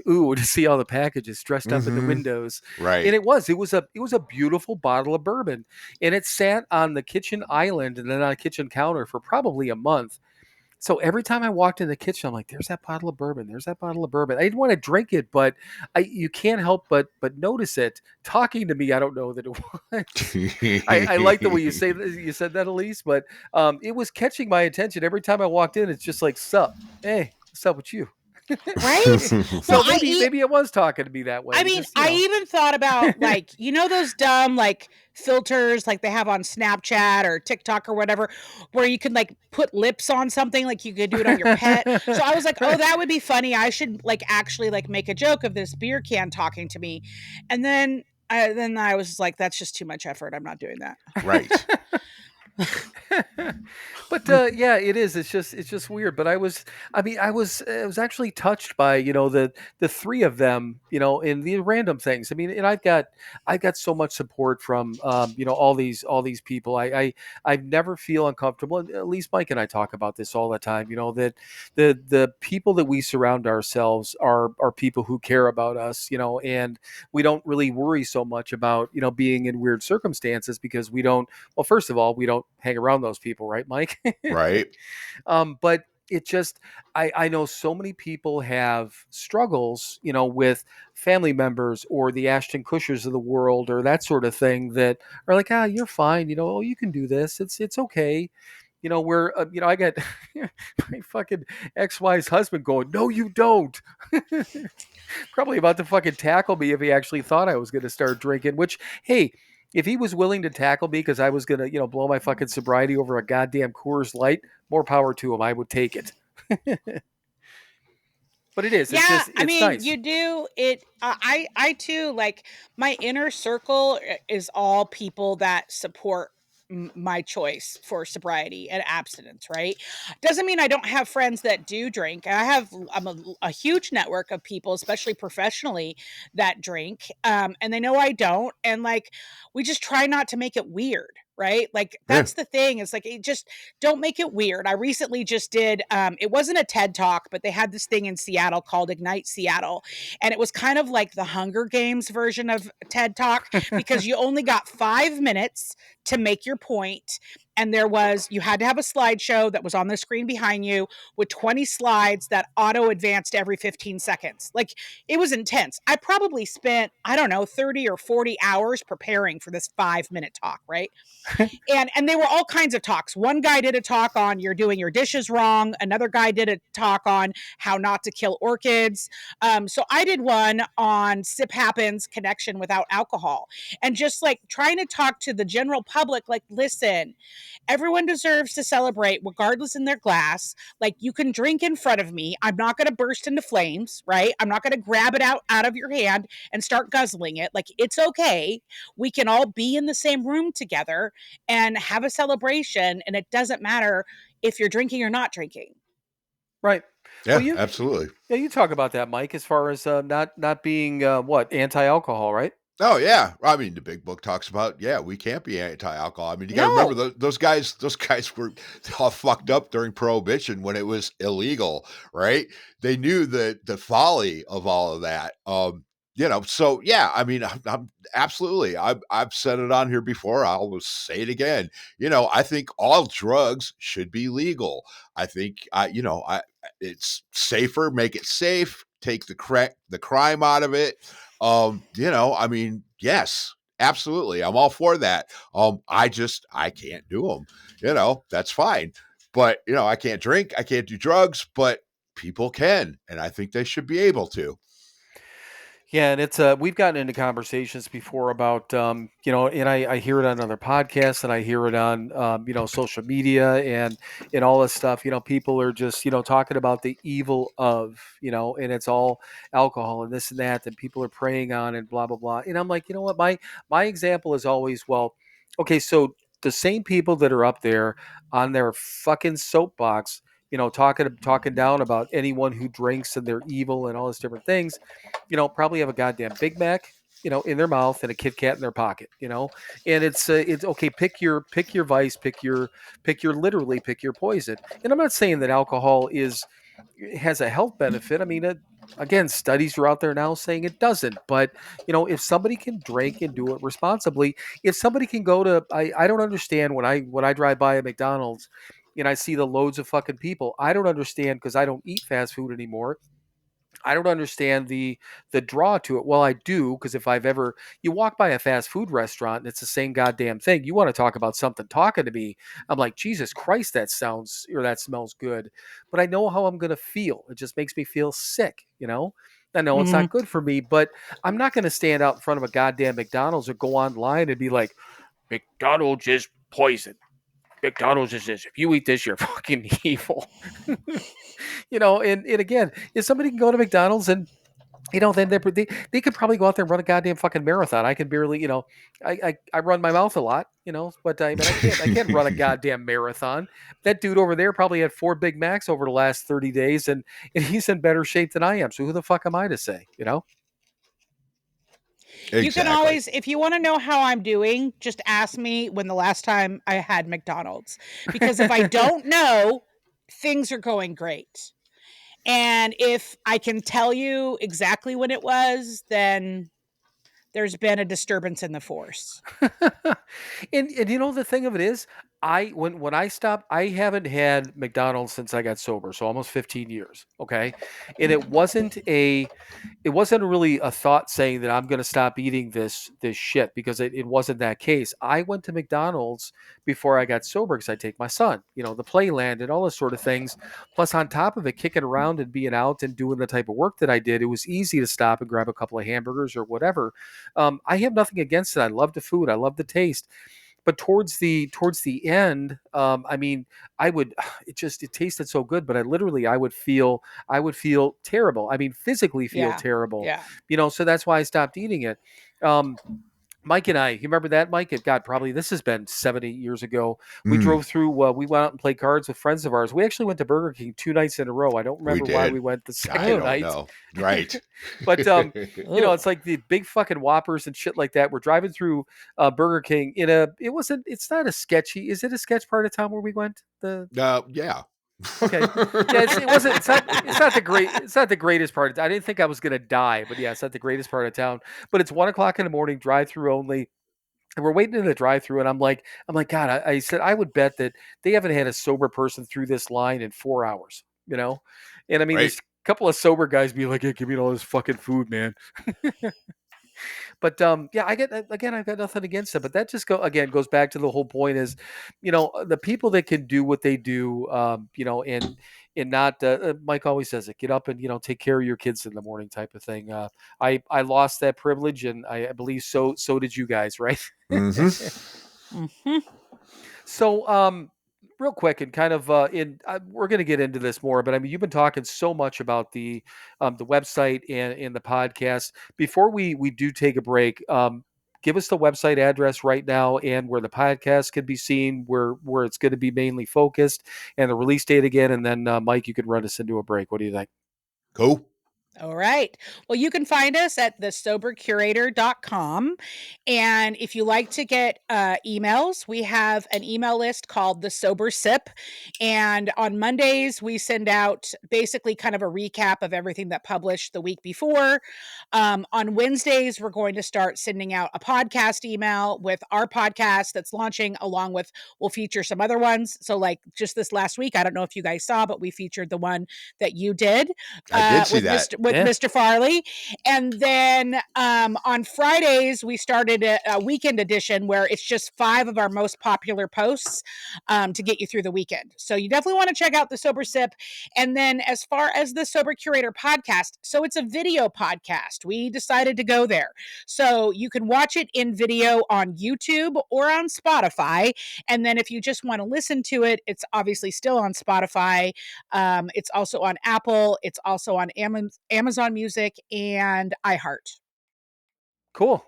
ooh, to see all the packages dressed up in the windows. Right. And it was a beautiful bottle of bourbon. And it sat on the kitchen island and then on a kitchen counter for probably a month. So every time I walked in the kitchen, I'm like, "There's that bottle of bourbon. There's that bottle of bourbon." I didn't want to drink it, but you can't help but notice it talking to me. I don't know that it was. I like the way you said that, Alysse, but it was catching my attention every time I walked in. It's just like, "Sup, hey, what's up with you?" Right? So Well, maybe it was talking to me that way. I mean, Just, I even thought about like, those dumb like filters like they have on Snapchat or TikTok or whatever, where you can like put lips on something, like you could do it on your pet. So I was like, "Oh, that would be funny. I should like actually like make a joke of this beer can talking to me." And then I was like, "That's just too much effort. I'm not doing that." Right. But yeah, it is. It's just weird. But I was actually touched by the three of them, in the random things. I mean, and I've got so much support from all these people. I never feel uncomfortable. And at least Mike and I talk about this all the time. That the people that we surround ourselves are people who care about us. And we don't really worry so much about being in weird circumstances because we don't. Well, first of all, we don't hang around those people, right, Mike? Right. But it just, I know so many people have struggles, with family members or the Ashton Kushers of the world or that sort of thing that are like, you're fine, oh, you can do this. It's okay. Where, I got my fucking ex-wife's husband going, no, you don't. Probably about to fucking tackle me if he actually thought I was going to start drinking, which, hey, if he was willing to tackle me because I was going to, blow my fucking sobriety over a goddamn Coors Light, more power to him. I would take it. But it is. It's Yeah, just, I it's mean, nice. you do it. I too, like, my inner circle is all people that support my choice for sobriety and abstinence, right? Doesn't mean I don't have friends that do drink. I'm a huge network of people, especially professionally, that drink, and they know I don't, and like, we just try not to make it weird, right? Like, that's the thing. It's like, it just, don't make it weird. I recently just did, it wasn't a TED Talk, but they had this thing in Seattle called Ignite Seattle. And it was kind of like the Hunger Games version of TED Talk, because you only got 5 minutes to make your point. And you had to have a slideshow that was on the screen behind you with 20 slides that auto advanced every 15 seconds. Like, it was intense. I probably spent, I don't know, 30 or 40 hours preparing for this 5-minute talk, right? And they were all kinds of talks. One guy did a talk on you're doing your dishes wrong. Another guy did a talk on how not to kill orchids. So I did one on Sip Happens connection without alcohol, and just like trying to talk to the general public, like, listen, everyone deserves to celebrate regardless in their glass. Like, you can drink in front of me. I'm not going to burst into flames, right? I'm not going to grab it out of your hand and start guzzling it. Like, it's okay. We can all be in the same room together and have a celebration, and it doesn't matter if you're drinking or not drinking. Right. Yeah, Well, absolutely. Yeah, you talk about that, Mike, as far as not being what, anti-alcohol, right? Oh yeah, I mean the big book talks about we can't be anti-alcohol. I mean you got to remember No. those guys. Those guys were all fucked up during Prohibition when it was illegal, right? They knew the folly of all of that. So yeah, I mean I'm absolutely. I've said it on here before. I'll say it again. I think all drugs should be legal. I think it's safer. Make it safe. Take the crime out of it. I mean, yes, absolutely. I'm all for that. I can't do them. That's fine. But, I can't drink, I can't do drugs, but people can, and I think they should be able to. Yeah, and it's we've gotten into conversations before about and I hear it on other podcasts and I hear it on social media and all this stuff. People are just talking about the evil of and it's all alcohol and this and that that people are preying on and blah blah blah. And I'm like, you know what, my example is always, well, okay, so the same people that are up there on their fucking soapbox, talking down about anyone who drinks and they're evil and all these different things, probably have a goddamn Big Mac, in their mouth and a Kit Kat in their pocket, and it's okay. Pick your vice, literally pick your poison. And I'm not saying that alcohol has a health benefit. I mean, again, studies are out there now saying it doesn't. But if somebody can drink and do it responsibly, if somebody can go to, I don't understand when I drive by a McDonald's and I see the loads of fucking people. I don't understand because I don't eat fast food anymore. I don't understand the draw to it. Well, I do, because if I've ever, you walk by a fast food restaurant and it's the same goddamn thing. You want to talk about something talking to me. I'm like, Jesus Christ, that smells good. But I know how I'm going to feel. It just makes me feel sick, I know it's not good for me, but I'm not going to stand out in front of a goddamn McDonald's or go online and be like, McDonald's is poison. McDonald's is this. If you eat this, you're fucking evil. And again, if somebody can go to McDonald's and then they could probably go out there and run a goddamn fucking marathon. I can barely, I run my mouth a lot, but I can't run a goddamn marathon. That dude over there probably had 4 Big Macs over the last 30 days and he's in better shape than I am. So who the fuck am I to say, Exactly. You can always, if you want to know how I'm doing, just ask me when the last time I had McDonald's. Because if I don't know, things are going great. And if I can tell you exactly when it was, then there's been a disturbance in the force. and you know, the thing of it is, when I stopped, I haven't had McDonald's since I got sober, so almost 15 years. Okay, and it wasn't really a thought saying that I'm going to stop eating this shit, because it wasn't that case. I went to McDonald's before I got sober because I take my son, you know, the playland and all those sort of things. Plus, on top of it, kicking around and being out and doing the type of work that I did, it was easy to stop and grab a couple of hamburgers or whatever. I have nothing against it. I love the food. I love the taste. But towards the end, I mean, I would it tasted so good, but I would feel terrible. I mean, physically feel terrible. Yeah. You know, so that's why I stopped eating it. Mike and I, you remember that, Mike? This has been 7, 8 years ago. We drove through, we went out and played cards with friends of ours. We actually went to Burger King 2 nights in a row. I don't remember why we went the second night. Know. Right. But, you know, it's like the big fucking Whoppers and shit like that. We're driving through Burger King it's not a sketchy, is it a sketch part of town where we went? Yeah. Okay. Yeah, it's not the greatest part. I didn't think I was going to die, but yeah, it's not the greatest part of town. But it's 1:00 in the morning, drive-through only. And we're waiting in the drive-through, and I'm like, God, I said, I would bet that they haven't had a sober person through this line in 4 hours, you know? And I mean, there's a couple of sober guys being like, hey, give me all this fucking food, man. But yeah, I've got nothing against it. But that just goes back to the whole point is, you know, the people that can do what they do, you know, and not Mike always says it, get up and, you know, take care of your kids in the morning type of thing. I lost that privilege, and I believe so did you guys, right? So real quick, and kind of we're going to get into this more, but I mean, you've been talking so much about the website and the podcast. Before we do take a break, give us the website address right now and where the podcast can be seen, where it's going to be mainly focused, and the release date again. And then Mike, you can run us into a break. What do you think? Cool. All right. Well, you can find us at thesobercurator.com. And if you like to get emails, we have an email list called the Sober Sip. And on Mondays, we send out basically kind of a recap of everything that published the week before. On Wednesdays, we're going to start sending out a podcast email with our podcast that's launching, along with, we'll feature some other ones. So like just this last week, I don't know if you guys saw, but we featured the one that you did. I did see that. With Mr. Farley. And then on Fridays, we started a weekend edition where it's just 5 of our most popular posts to get you through the weekend. So you definitely want to check out the Sober Sip. And then as far as the Sober Curator podcast, so it's a video podcast. We decided to go there. So you can watch it in video on YouTube or on Spotify. And then if you just want to listen to it, it's obviously still on Spotify. It's also on Apple. It's also on Amazon Music and iHeart. Cool.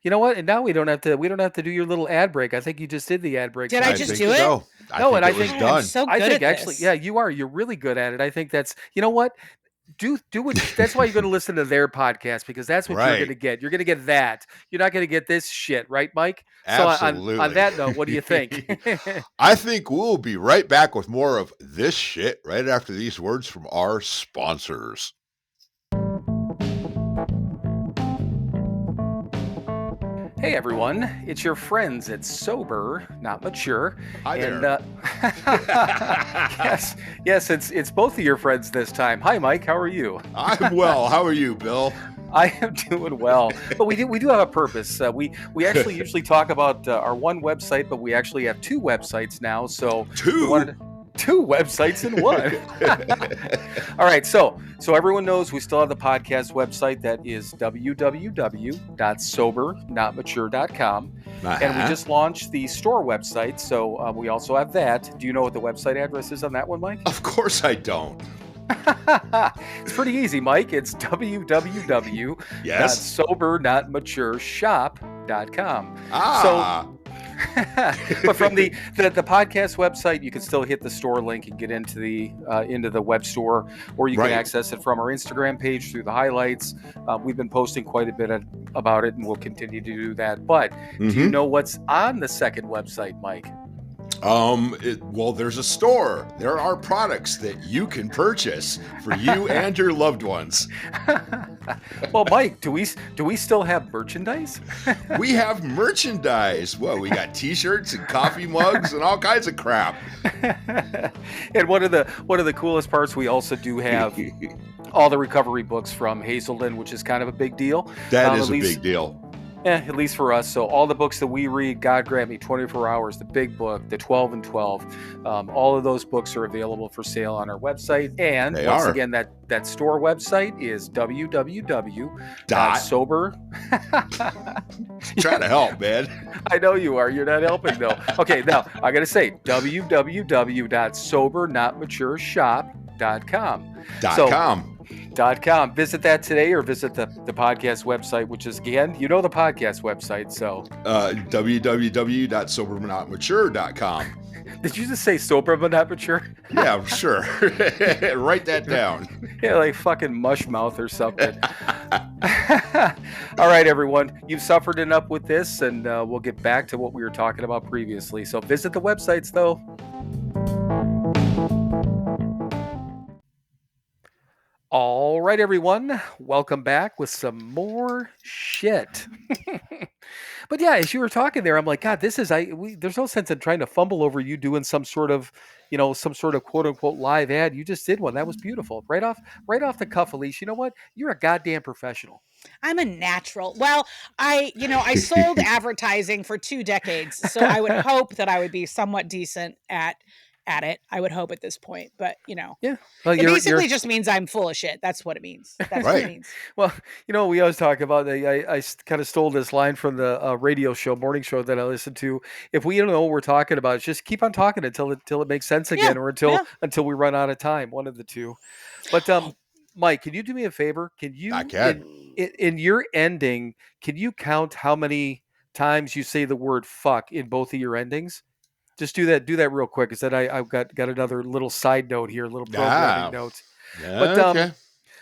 You know what? And now we don't have to do your little ad break. I think you just did the ad break. Did I just do it? So. I think it was done. I'm so good I think at actually, this. yeah, you are. You're really good at it. I think that's, you know what? Do what. That's why you're going to listen to their podcast, because that's what you're going to get. You're going to get that. You're not going to get this shit, right, Mike? Absolutely. So on that note, what do you think? I think we'll be right back with more of this shit right after these words from our sponsors. Hey everyone, it's your friends at Sober Not Mature. Hi there. Yes, it's both of your friends this time. Hi Mike, how are you? I'm well. How are you, Bill? I am doing well, but we do have a purpose. We actually usually talk about our one website, but we actually have 2 websites now. So 2 websites in one. All right, so everyone knows we still have the podcast website that is www.SoberNotMature.com. And we just launched the store website, so we also have that. Do you know what the website address is on that one, Mike? Of course I don't. It's pretty easy, Mike. It's www.SoberNotMatureShop.com. But from the podcast website, you can still hit the store link and get into the web store, or you can access it from our Instagram page through the highlights. We've been posting quite a bit about it, and we'll continue to do that. But do you know what's on the second website, Mike? Well, there's a store. There are products that you can purchase for you and your loved ones. Well, Mike, do we still have merchandise? We have merchandise. Well, we got T-shirts and coffee mugs and all kinds of crap. And one of the coolest parts, we also do have all the recovery books from Hazelden, which is kind of a big deal. That is a big deal. Yeah, at least for us. So all the books that we read, God Grant Me, 24 Hours, the Big Book, the 12 and 12, all of those books are available for sale on our website. And again, that store website is www.sober. Trying to help, man. I know you are. You're not helping, though. Okay, now I got to say www.SoberNotMatureShop.com. .com. Visit that today, or visit the podcast website, which is, again, the podcast website. So www.SoberNotMature.com. Did you just say sober but not mature? Yeah, sure. Write that down. Yeah, like fucking mush mouth or something. All right, everyone. You've suffered enough with this, and we'll get back to what we were talking about previously. So visit the websites, though. All right, everyone. Welcome back with some more shit. But yeah, as you were talking there, I'm like, God, this is there's no sense in trying to fumble over you doing some sort of quote unquote live ad. You just did one. That was beautiful. Right off the cuff, Alysse. You know what? You're a goddamn professional. I'm a natural. Well, I sold advertising for 2 decades, so I would hope that I would be somewhat decent at it. I would hope at this point, but yeah. Well, it basically just means I'm full of shit. That's what it means. That's what it means. Well, we always talk about. I kind of stole this line from the radio show, morning show that I listened to. If we don't know what we're talking about, just keep on talking until it makes sense again, or until we run out of time. One of the two. But Mike, can you do me a favor? Can you? I can. In your ending, can you count how many times you say the word "fuck" in both of your endings? Just do that real quick. Is that I've got another little side note here, a little programming note. Yeah, but okay.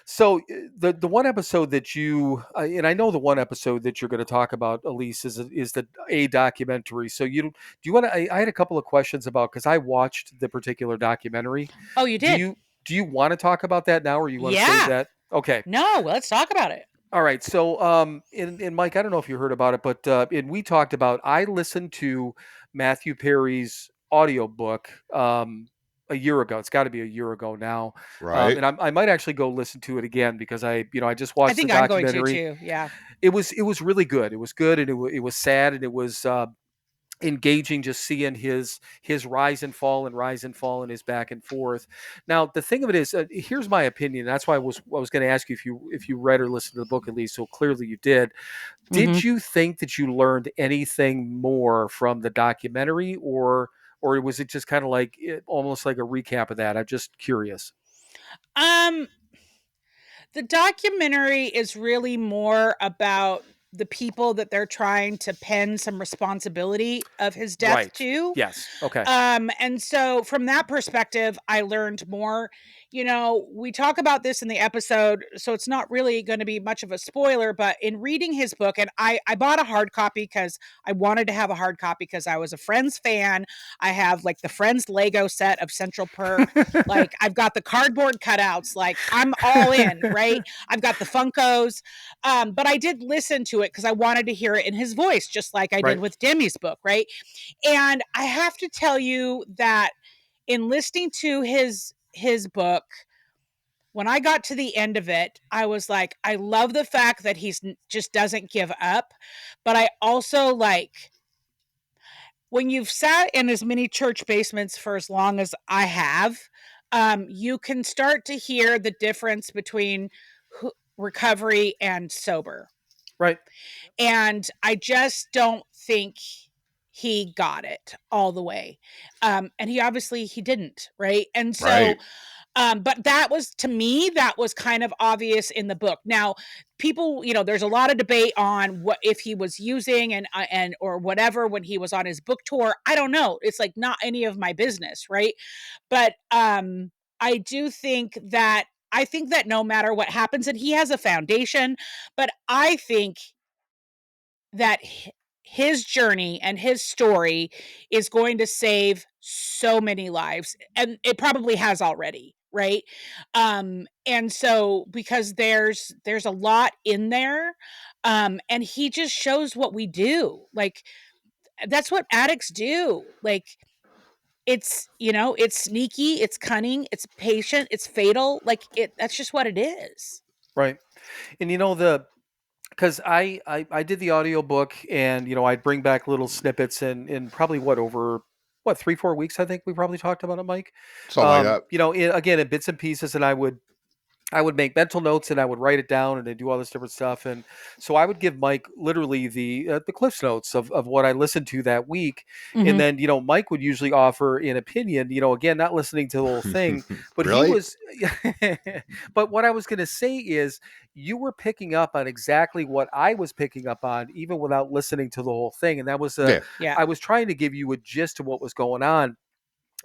So the one episode that you and I know the one episode that you're going to talk about, Alysse, is the A documentary. So do you want to? I had a couple of questions about, because I watched the particular documentary. Oh, you did? Do you want to talk about that now, or you want to save that? Okay. No, let's talk about it. All right. So, and Mike, I don't know if you heard about it, but and we talked about, I listened to Matthew Perry's audiobook a year ago. It's got to be a year ago now. Right. And I might actually go listen to it again, because I just watched the documentary. I think I'm going to too. Yeah. It was really good. It was good, and it was sad, and it was engaging, just seeing his rise and fall and his back and forth. Now, the thing of it is, here's my opinion. That's why I was going to ask you if you read or listened to the book, at least. So clearly you did. Did you think that you learned anything more from the documentary, or was it just kind of like almost like a recap of that? I'm just curious. The documentary is really more about the people that they're trying to pin some responsibility of his death to. Yes. Okay. And so from that perspective, I learned more. We talk about this in the episode, so it's not really going to be much of a spoiler, but in reading his book, and I bought a hard copy because I wanted to have a hard copy because I was a Friends fan. I have like the Friends Lego set of Central Perk. Like, I've got the cardboard cutouts. Like, I'm all in, right? I've got the Funkos. But I did listen to it because I wanted to hear it in his voice, just like I did with Demi's book, right? And I have to tell you that in listening to his book, when I got to the end of it, I was like, I love the fact that he's just doesn't give up. But I also like, when you've sat in as many church basements for as long as I have, you can start to hear the difference between recovery and sober. Right. And I just don't think he got it all the way. And he didn't. Right. And so, but that was, to me, that was kind of obvious in the book. Now, people, there's a lot of debate on what, if he was using and or whatever when he was on his book tour. I don't know. It's like not any of my business. Right. But I do think that no matter what happens, and he has a foundation, but I think that his journey and his story is going to save so many lives, and it probably has already, right? And so because there's a lot in there, and he just shows what we do. Like, that's what addicts do. Like, it's, it's sneaky, it's cunning, it's patient, it's fatal. Like, that's just what it is. Right. And because I did the audiobook, and I'd bring back little snippets, and in probably over 3-4 weeks, I think we probably talked about it, Mike. Something like that. Again, in bits and pieces, and I would make mental notes, and I would write it down, and I do all this different stuff. And so I would give Mike literally the Cliffs Notes of what I listened to that week. And then, Mike would usually offer an opinion, again, not listening to the whole thing, but Really? he was, but what I was going to say is you were picking up on exactly what I was picking up on, even without listening to the whole thing. And that was, Yeah. I was trying to give you a gist of what was going on.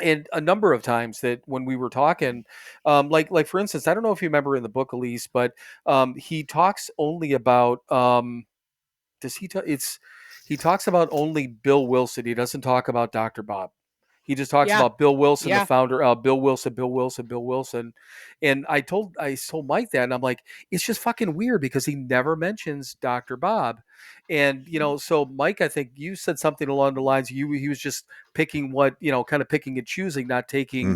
And a number of times that when we were talking, like for instance, I don't know if you remember in the book, Alysse, but he talks only about does he? He talks about only Bill Wilson. He doesn't talk about Dr. Bob. He just talks Yeah. about Bill Wilson, Yeah. the founder. Bill Wilson, Bill Wilson, Bill Wilson. And I told Mike that, and I'm like, it's just fucking weird because he never mentions Dr. Bob. And so Mike, I think you said something along the lines he was just picking what kind of picking and choosing, not taking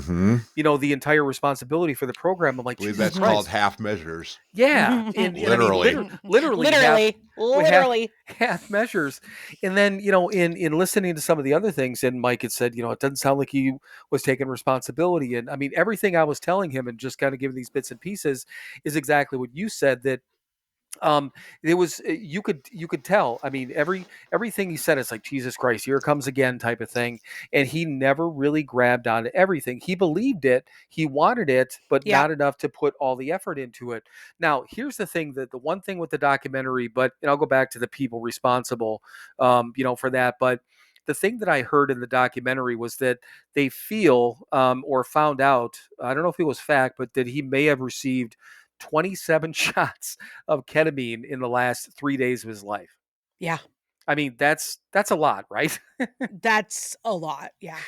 the entire responsibility for the program. I'm like, I believe Jesus that's Christ. called half measures. Yeah, and Literally. I mean, literally literally. half measures. And then in listening to some of the other things, and Mike had said, it doesn't sound like he was taking responsibility. And I mean, everything I was telling him and just kind of giving these bits and pieces is exactly what you said, that it was, you could tell. I mean, everything he said, it's like, Jesus Christ, here it comes again type of thing. And he never really grabbed onto everything. He believed it, he wanted it, but Yeah. not enough to put all the effort into it. Now, here's the thing, that the one thing with the documentary, but and I'll go back to the people responsible, for that. But the thing that I heard in the documentary was that they feel, or found out, I don't know if it was fact, but that he may have received 27 shots of ketamine in the last 3 days of his life. Yeah. I mean, that's a lot, right? That's a lot. Yeah.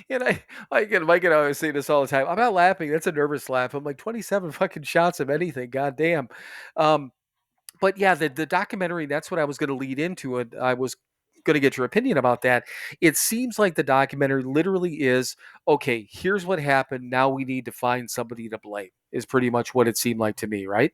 And Mike and I always say this all the time. I'm not laughing. That's a nervous laugh. I'm like, 27 fucking shots of anything. God damn. But yeah, the documentary, that's what I was going to lead into. And I was going to get your opinion about that. It seems like the documentary literally is, okay, here's what happened. Now we need to find somebody to blame, is pretty much what it seemed like to me, right?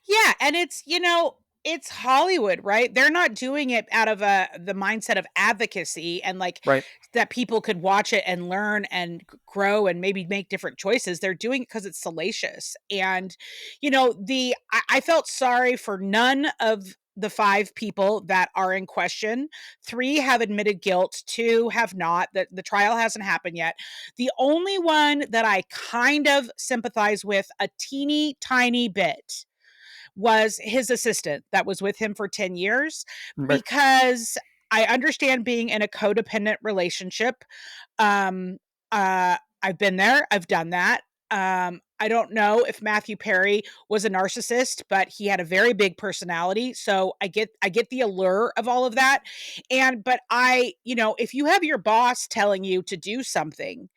Yeah, and it's Hollywood, right? They're not doing it out of the mindset of advocacy and like Right. that people could watch it and learn and grow and maybe make different choices. They're doing it because it's salacious. And I felt sorry for none of the 5 people that are in question. 3 have admitted guilt, 2 have not. The trial hasn't happened yet. The only one that I kind of sympathize with a teeny tiny bit was his assistant that was with him for 10 years, Right. because I understand being in a codependent relationship. I've been there, I've done that. I don't know if Matthew Perry was a narcissist, but he had a very big personality. So I get the allure of all of that. But if you have your boss telling you to do something,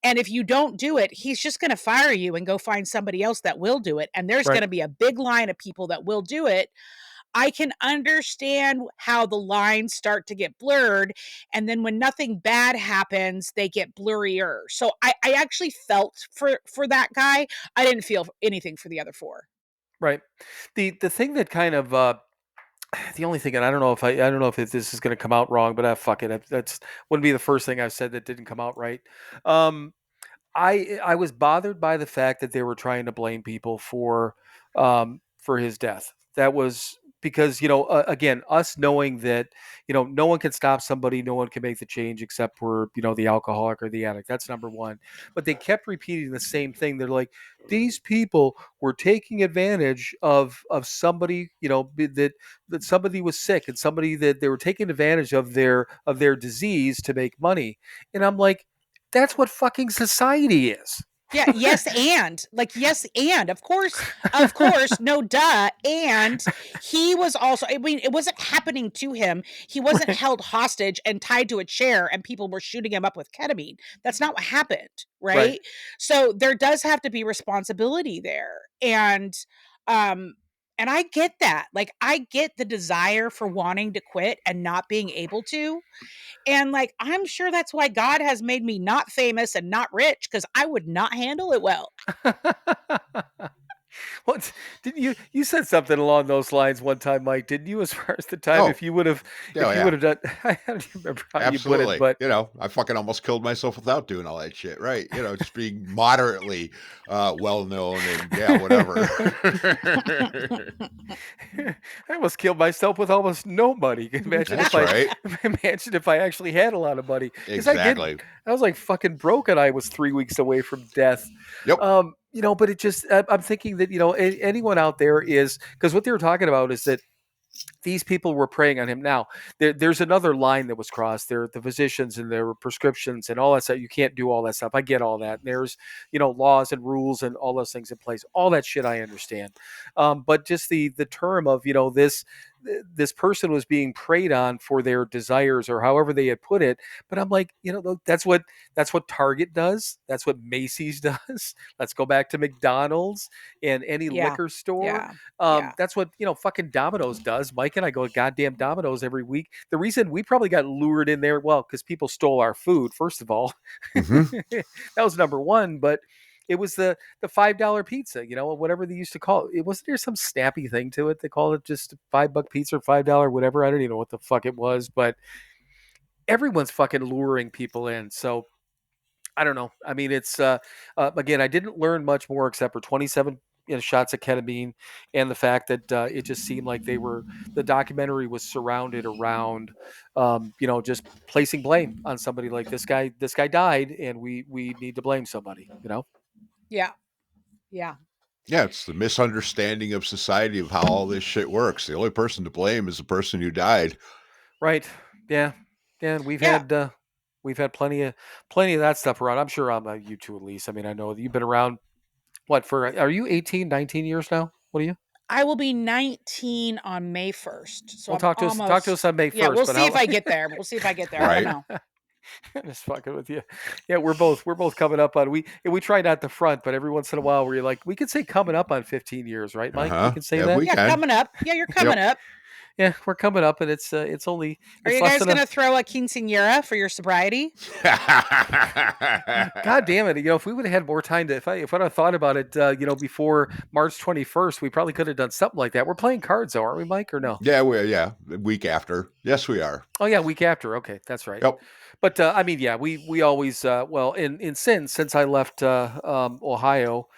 and if you don't do it, he's just going to fire you and go find somebody else that will do it. And there's Right. going to be a big line of people that will do it. I can understand how the lines start to get blurred. And then when nothing bad happens, they get blurrier. So I actually felt for that guy. I didn't feel anything for the other 4. Right. The thing that kind of the only thing, and I don't know if this is going to come out wrong, but fuck it. That's wouldn't be the first thing I've said that didn't come out right. I was bothered by the fact that they were trying to blame people for his death. That was because again, us knowing that no one can stop somebody, no one can make the change except for the alcoholic or the addict. That's number one. But they kept repeating the same thing. They're like, these people were taking advantage of somebody, that somebody was sick, and somebody that they were taking advantage of their disease to make money. And I'm like, that's what fucking society is. Yeah, yes, and of course, no, duh. And he was also, I mean, it wasn't happening to him. He wasn't held hostage and tied to a chair and people were shooting him up with ketamine. That's not what happened, right? So there does have to be responsibility there. And I get that. Like, I get the desire for wanting to quit and not being able to. And like, I'm sure that's why God has made me not famous and not rich, because I would not handle it well. What didn't you said something along those lines one time, Mike? Didn't you? As far as the time, Oh. if you would have Yeah. done, I don't remember how Absolutely. you put it, but you know, I fucking almost killed myself without doing all that shit. Right. You know, just being moderately well known and yeah, whatever. I almost killed myself with almost no money. Imagine That's if right. imagine if I actually had a lot of money. 'Cause Exactly. I was like fucking broke, and I was 3 weeks away from death. Yep. You know, but it just, I'm thinking that, you know, anyone out there is, because what they were talking about is that these people were preying on him. Now, there's another line that was crossed. There, the physicians and their prescriptions and all that stuff. You can't do all that stuff. I get all that. There's, you know, laws and rules and all those things in place. All that shit I understand. But just the term of, you know, this person was being preyed on for their desires or however they had put it. But I'm like, you know, that's what Target does. That's what Macy's does. Let's go back to McDonald's and any liquor store. That's what, you know, fucking Domino's does. Mike and I go to goddamn Domino's every week. The reason we probably got lured in there, well, because people stole our food, first of all. Mhm. That was number one. But it was the $5 pizza, you know, whatever they used to call it. Wasn't there some snappy thing to it? They called it just $5 pizza or $5, whatever. I don't even know what the fuck it was, but everyone's fucking luring people in. So I don't know. I mean, it's again, I didn't learn much more except for 27, you know, shots of ketamine, and the fact that it just seemed like the documentary was surrounded around, you know, just placing blame on somebody. Like this guy died, and we need to blame somebody. You know. Yeah. Yeah, it's the misunderstanding of society of how all this shit works. The only person to blame is the person who died. Right. Yeah. Yeah. And we've had plenty of that stuff around. I'm sure you too, Alysse. I mean, I know that you've been around. What, are you 18, 19 years now? What are you? I will be 19 on May 1st. So Well, talk to us on May 1st. Yeah, we'll but see if I get there. We'll see if I get there. Right. I don't know. Just fucking with you. Yeah, we're both coming up on, we try not the front, but every once in a while where you're like, we could say coming up on 15 years, right, Mike? We can say Yeah, that. we Yeah, can. coming up. Yeah, you're coming up. Yeah, we're coming up, and it's only. Are you guys gonna throw a quinceañera for your sobriety? God damn it! You know, if we would have had more time to, if I'd have thought about it, you know, before March 21st, we probably could have done something like that. We're playing cards, though, aren't we, Mike? Or no? Yeah, the week after. Yes, we are. Oh yeah, week after. Okay, that's right. Yep. But I mean, yeah, we always well, since I left Ohio,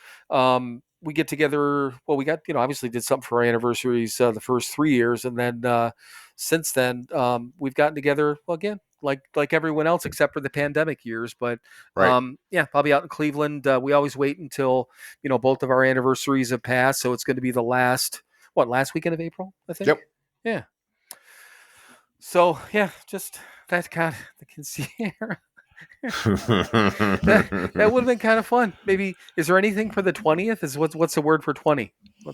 we get together. Well, we got, you know, obviously did something for our anniversaries the first 3 years, and then since then we've gotten together again, like everyone else except for the pandemic years. But Right. yeah, I'll be out in Cleveland. We always wait until, you know, both of our anniversaries have passed, so it's going to be the last weekend of April, I think. Yep. Yeah. So yeah, just that kind of the quinceañera. that would have been kind of fun. Maybe, is there anything for the 20th? What's the word for 20?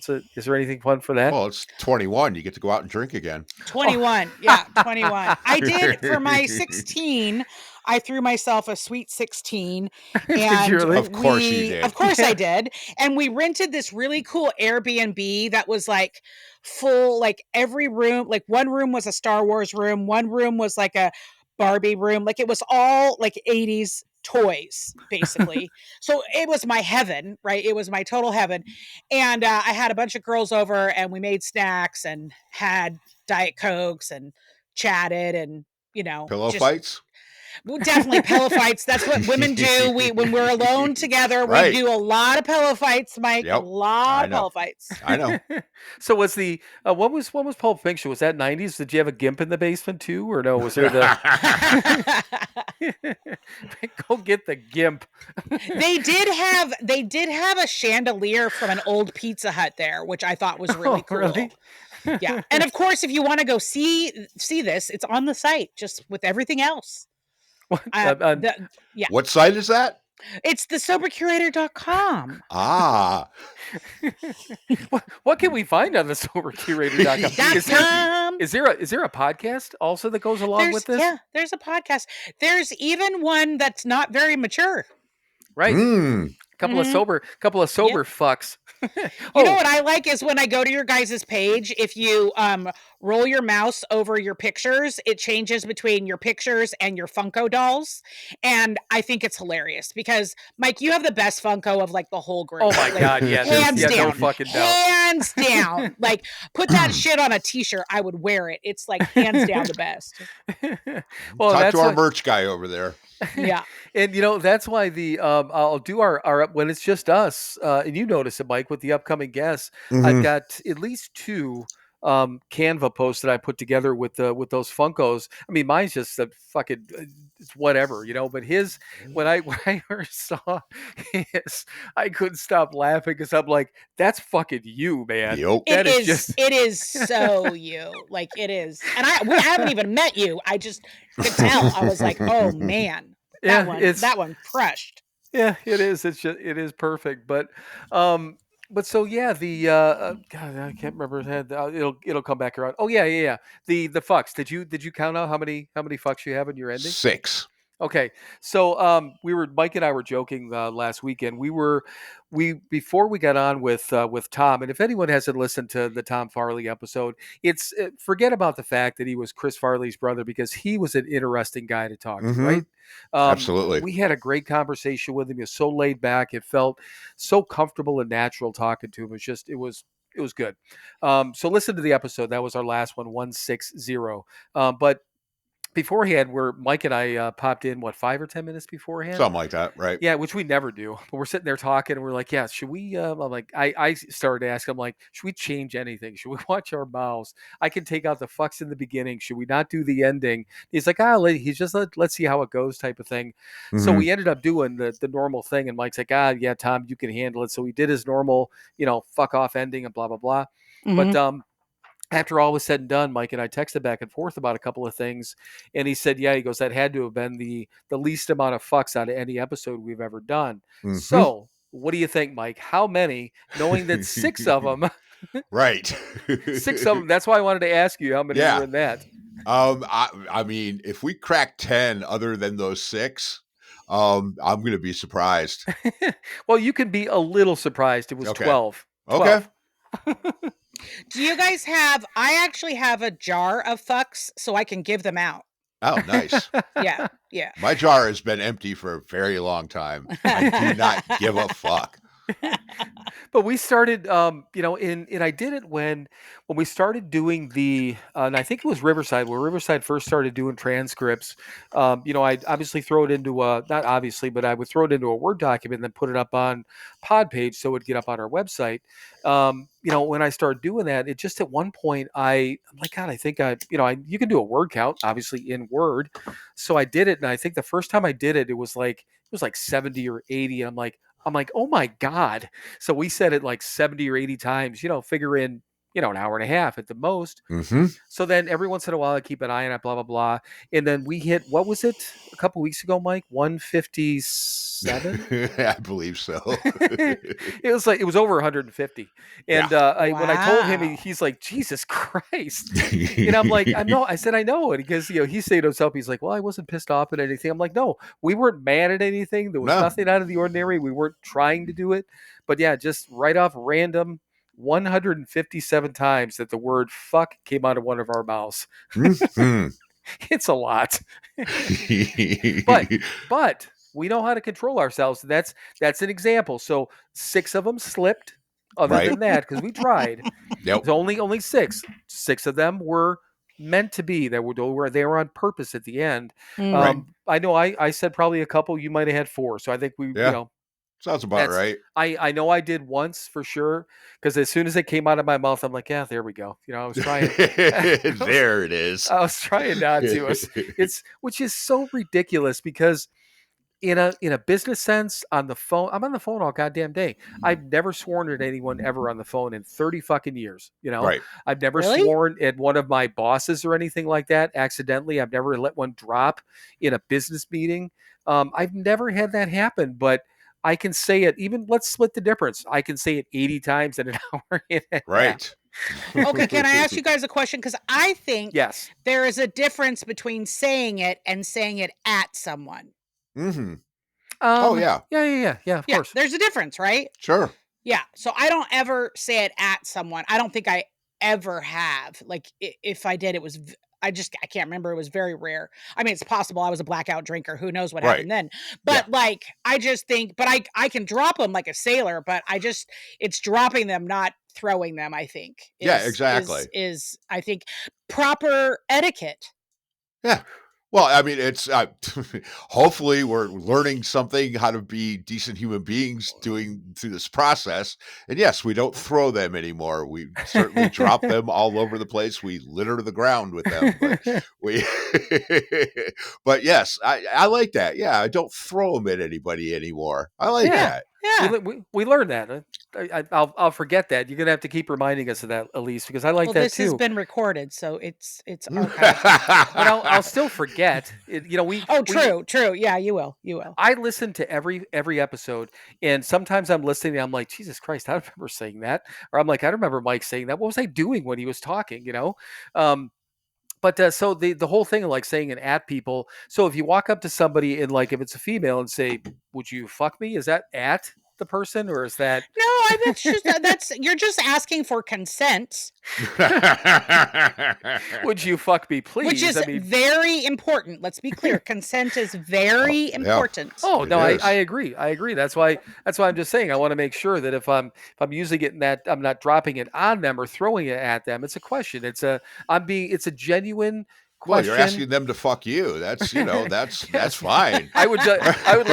Is there anything fun for that? Well, it's 21. You get to go out and drink again. 21. Yeah, 21. I did for my 16. I threw myself a sweet 16. And of course you did. Of course I did. And we rented this really cool Airbnb that was like full, like every room, like one room was a Star Wars room, one room was like a Barbie room. Like it was all like 80s toys, basically. So it was my heaven, right? It was my total heaven. And I had a bunch of girls over and we made snacks and had Diet Cokes and chatted and, you know. Pillow fights? Definitely pillow fights. That's what women do. When we're alone together, we do a lot of pillow fights, Mike. Yep. A lot of pillow fights. I know. So was the what was Pulp Fiction? Was that 90s? Did you have a gimp in the basement too, or no? Was there the go get the gimp? They did have a chandelier from an old Pizza Hut there, which I thought was really cool. Really? Yeah. And of course, if you want to go see this, it's on the site just with everything else. What? Yeah. What site is that? It's the SoberCurator.com. Ah, What can we find on the SoberCurator.com? Is there a podcast also that goes along with this? Yeah, there's a podcast. There's even one that's not very mature. Right. Couple of sober fucks. You know what I like is when I go to your guys' page, if you roll your mouse over your pictures, it changes between your pictures and your Funko dolls. And I think it's hilarious because, Mike, you have the best Funko of like the whole group. Oh my God, yeah. Hands down. No fucking doubt. Hands down. Like, put that shit on a t-shirt, I would wear it. It's like hands down the best. Well, talk to our merch guy over there. Yeah. And that's why I'll do our when it's just us, and you notice it, Mike, with the upcoming guests. I've got at least 2 Canva posts that I put together with those Funkos. I mean, mine's just a fucking it's whatever, but his when I first saw his, I couldn't stop laughing because I'm like, that's fucking you, man. Yep. It is so you. Like, it is. And I haven't even met you. I just could tell. I was like, oh man. That one crushed. Yeah, it is. It is perfect. But so yeah, the God, I can't remember. It'll come back around. Oh yeah. The fucks. Did you count out how many fucks you have in your ending? 6. Okay, so Mike and I were joking last weekend. Before we got on with Tom, and if anyone hasn't listened to the Tom Farley episode, it's forget about the fact that he was Chris Farley's brother, because he was an interesting guy to talk to, right? Absolutely. We had a great conversation with him. He was so laid back. It felt so comfortable and natural talking to him. It was good. So listen to the episode. That was our last one, 160. But beforehand, where Mike and I popped in, 5 or 10 minutes beforehand? Something like that, right? Yeah, which we never do. But we're sitting there talking, and we're like, yeah, should we? I'm like, I started to ask him, like, should we change anything? Should we watch our mouths? I can take out the fucks in the beginning. Should we not do the ending? He's like, let's see how it goes, type of thing. So we ended up doing the normal thing, and Mike's like, yeah, Tom, you can handle it. So he did his normal, fuck off ending and blah blah blah. But after all was said and done, Mike and I texted back and forth about a couple of things, and he said, he goes, that had to have been the least amount of fucks out of any episode we've ever done. So what do you think, Mike? How many, knowing that 6 of them, right? 6 of them. That's why I wanted to ask you how many were in that. I mean, if we crack 10 other than those 6, I'm going to be surprised. Well, you can be a little surprised. It was 12. Okay. Do you guys I actually have a jar of fucks, so I can give them out. Oh, nice. Yeah. My jar has been empty for a very long time. I do not give a fuck. But we started, and I did it when we started doing and I think it was Riverside, where Riverside first started doing transcripts. I'd obviously throw it into not obviously, but I would throw it into a Word document and then put it up on Pod Page so it would get up on our website. When I started doing that, it just at one point I'm like, God, I think you can do a word count, obviously, in Word. So I did it, and I think the first time I did it, it was like 70 or 80. And I'm like, oh my God. So we said it like 70 or 80 times, figure in, an hour and a half at the most. So then every once in a while I keep an eye on it, blah, blah, blah. And then we hit, what was it a couple weeks ago, Mike? 157? I believe so. It was over 150. And when I told him, he's like, Jesus Christ. And I'm like, I said, I know it, because, he said to himself, he's like, well, I wasn't pissed off at anything. I'm like, no, we weren't mad at anything. There was nothing out of the ordinary. We weren't trying to do it. But yeah, just right off random, 157 times that the word fuck came out of one of our mouths. It's a lot. but we know how to control ourselves. That's an example. So 6 of them slipped. Other than that, because we tried. Yep. Only 6. 6 of them were meant to be. They were on purpose at the end. I know I said probably a couple. You might have had 4. So I think we sounds about right. I know I did once for sure, because as soon as it came out of my mouth, I'm like, yeah, there we go. I was trying. There it is. I was trying not to. Which is so ridiculous, because in a business sense, on the phone, I'm on the phone all goddamn day. I've never sworn at anyone ever on the phone in 30 fucking years. Right. I've never Really? sworn at one of my bosses or anything like that accidentally. I've never let one drop in a business meeting. I've never had that happen, but I can say it. Even let's split the difference. I can say it 80 times in an hour and a half. Right. Okay, can I ask you guys a question? Because I think Yes. there is a difference between saying it and saying it at someone. Mm-hmm. Oh, yeah. Yeah. Of Yeah, course. there's a difference, right? Sure. Yeah. So I don't ever say it at someone. I don't think I ever have. Like if I did, it was I can't remember. It was very rare. I mean, it's possible I was a blackout drinker. Who knows what Right. happened then? But like, I just think, but I can drop them like a sailor. But it's dropping them, not throwing them. I think. Yeah, exactly. Is I think proper etiquette. Yeah. Well, I mean, it's hopefully we're learning something how to be decent human beings doing through this process. And yes, we don't throw them anymore. We certainly drop them all over the place. We litter the ground with them, but yes, I like that. Yeah, I don't throw them at anybody anymore. I like that. Yeah. We learned that. I'll forget that. You're gonna have to keep reminding us of that, Alysse, because I like that this too. has been recorded, so it's archived. But I'll still forget. We. True. Yeah, you will. I listen to every episode, and sometimes I'm listening. And I'm like, Jesus Christ, I don't remember saying that, or I'm like, I remember Mike saying that. What was I doing when he was talking? But so the whole thing of like saying it at people. So if you walk up to somebody and like if it's a female and say, "Would you fuck me?" Is that at the person or is that? No, that's you're just asking for consent. Would you fuck me, please? Which is very important. Let's be clear. Consent is very important. Oh no, I agree. That's why I'm just saying I want to make sure that if I'm using it in that I'm not dropping it on them or throwing it at them. It's a question. It's a genuine question. Well, you're asking them to fuck you. That's that's fine. I would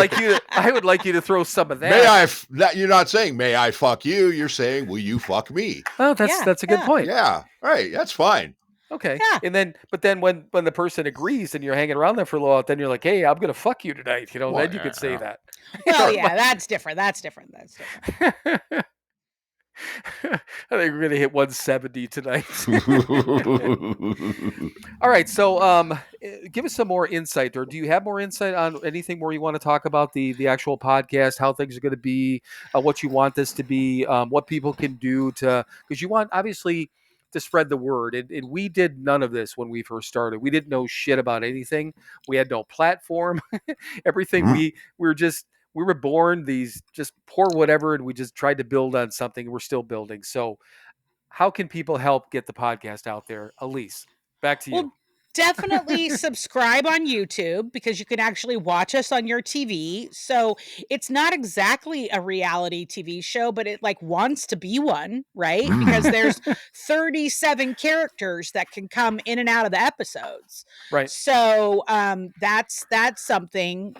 like you to throw some of that. You're not saying may I fuck you. You're saying will you fuck me? Oh, that's a good point. Yeah, right. That's fine. Okay. Yeah. And then when the person agrees and you're hanging around there for a little while, then you're like, hey, I'm gonna fuck you tonight. Then you could say that. Well, yeah, that's different. I think we're gonna hit 170 tonight. All right, so give us some more insight, or do you have more insight on anything more you want to talk about the actual podcast, how things are going to be, what you want this to be, what people can do because you want obviously to spread the word, and we did none of this when we first started. We didn't know shit about anything. We had no platform. Everything we were born these just poor whatever, and we just tried to build on something. We're still building. So how can people help get the podcast out there? Alysse, back to you. Well, definitely subscribe on YouTube because you can actually watch us on your TV. So it's not exactly a reality TV show, but it like wants to be one, right? Because there's 37 characters that can come in and out of the episodes. Right. So that's something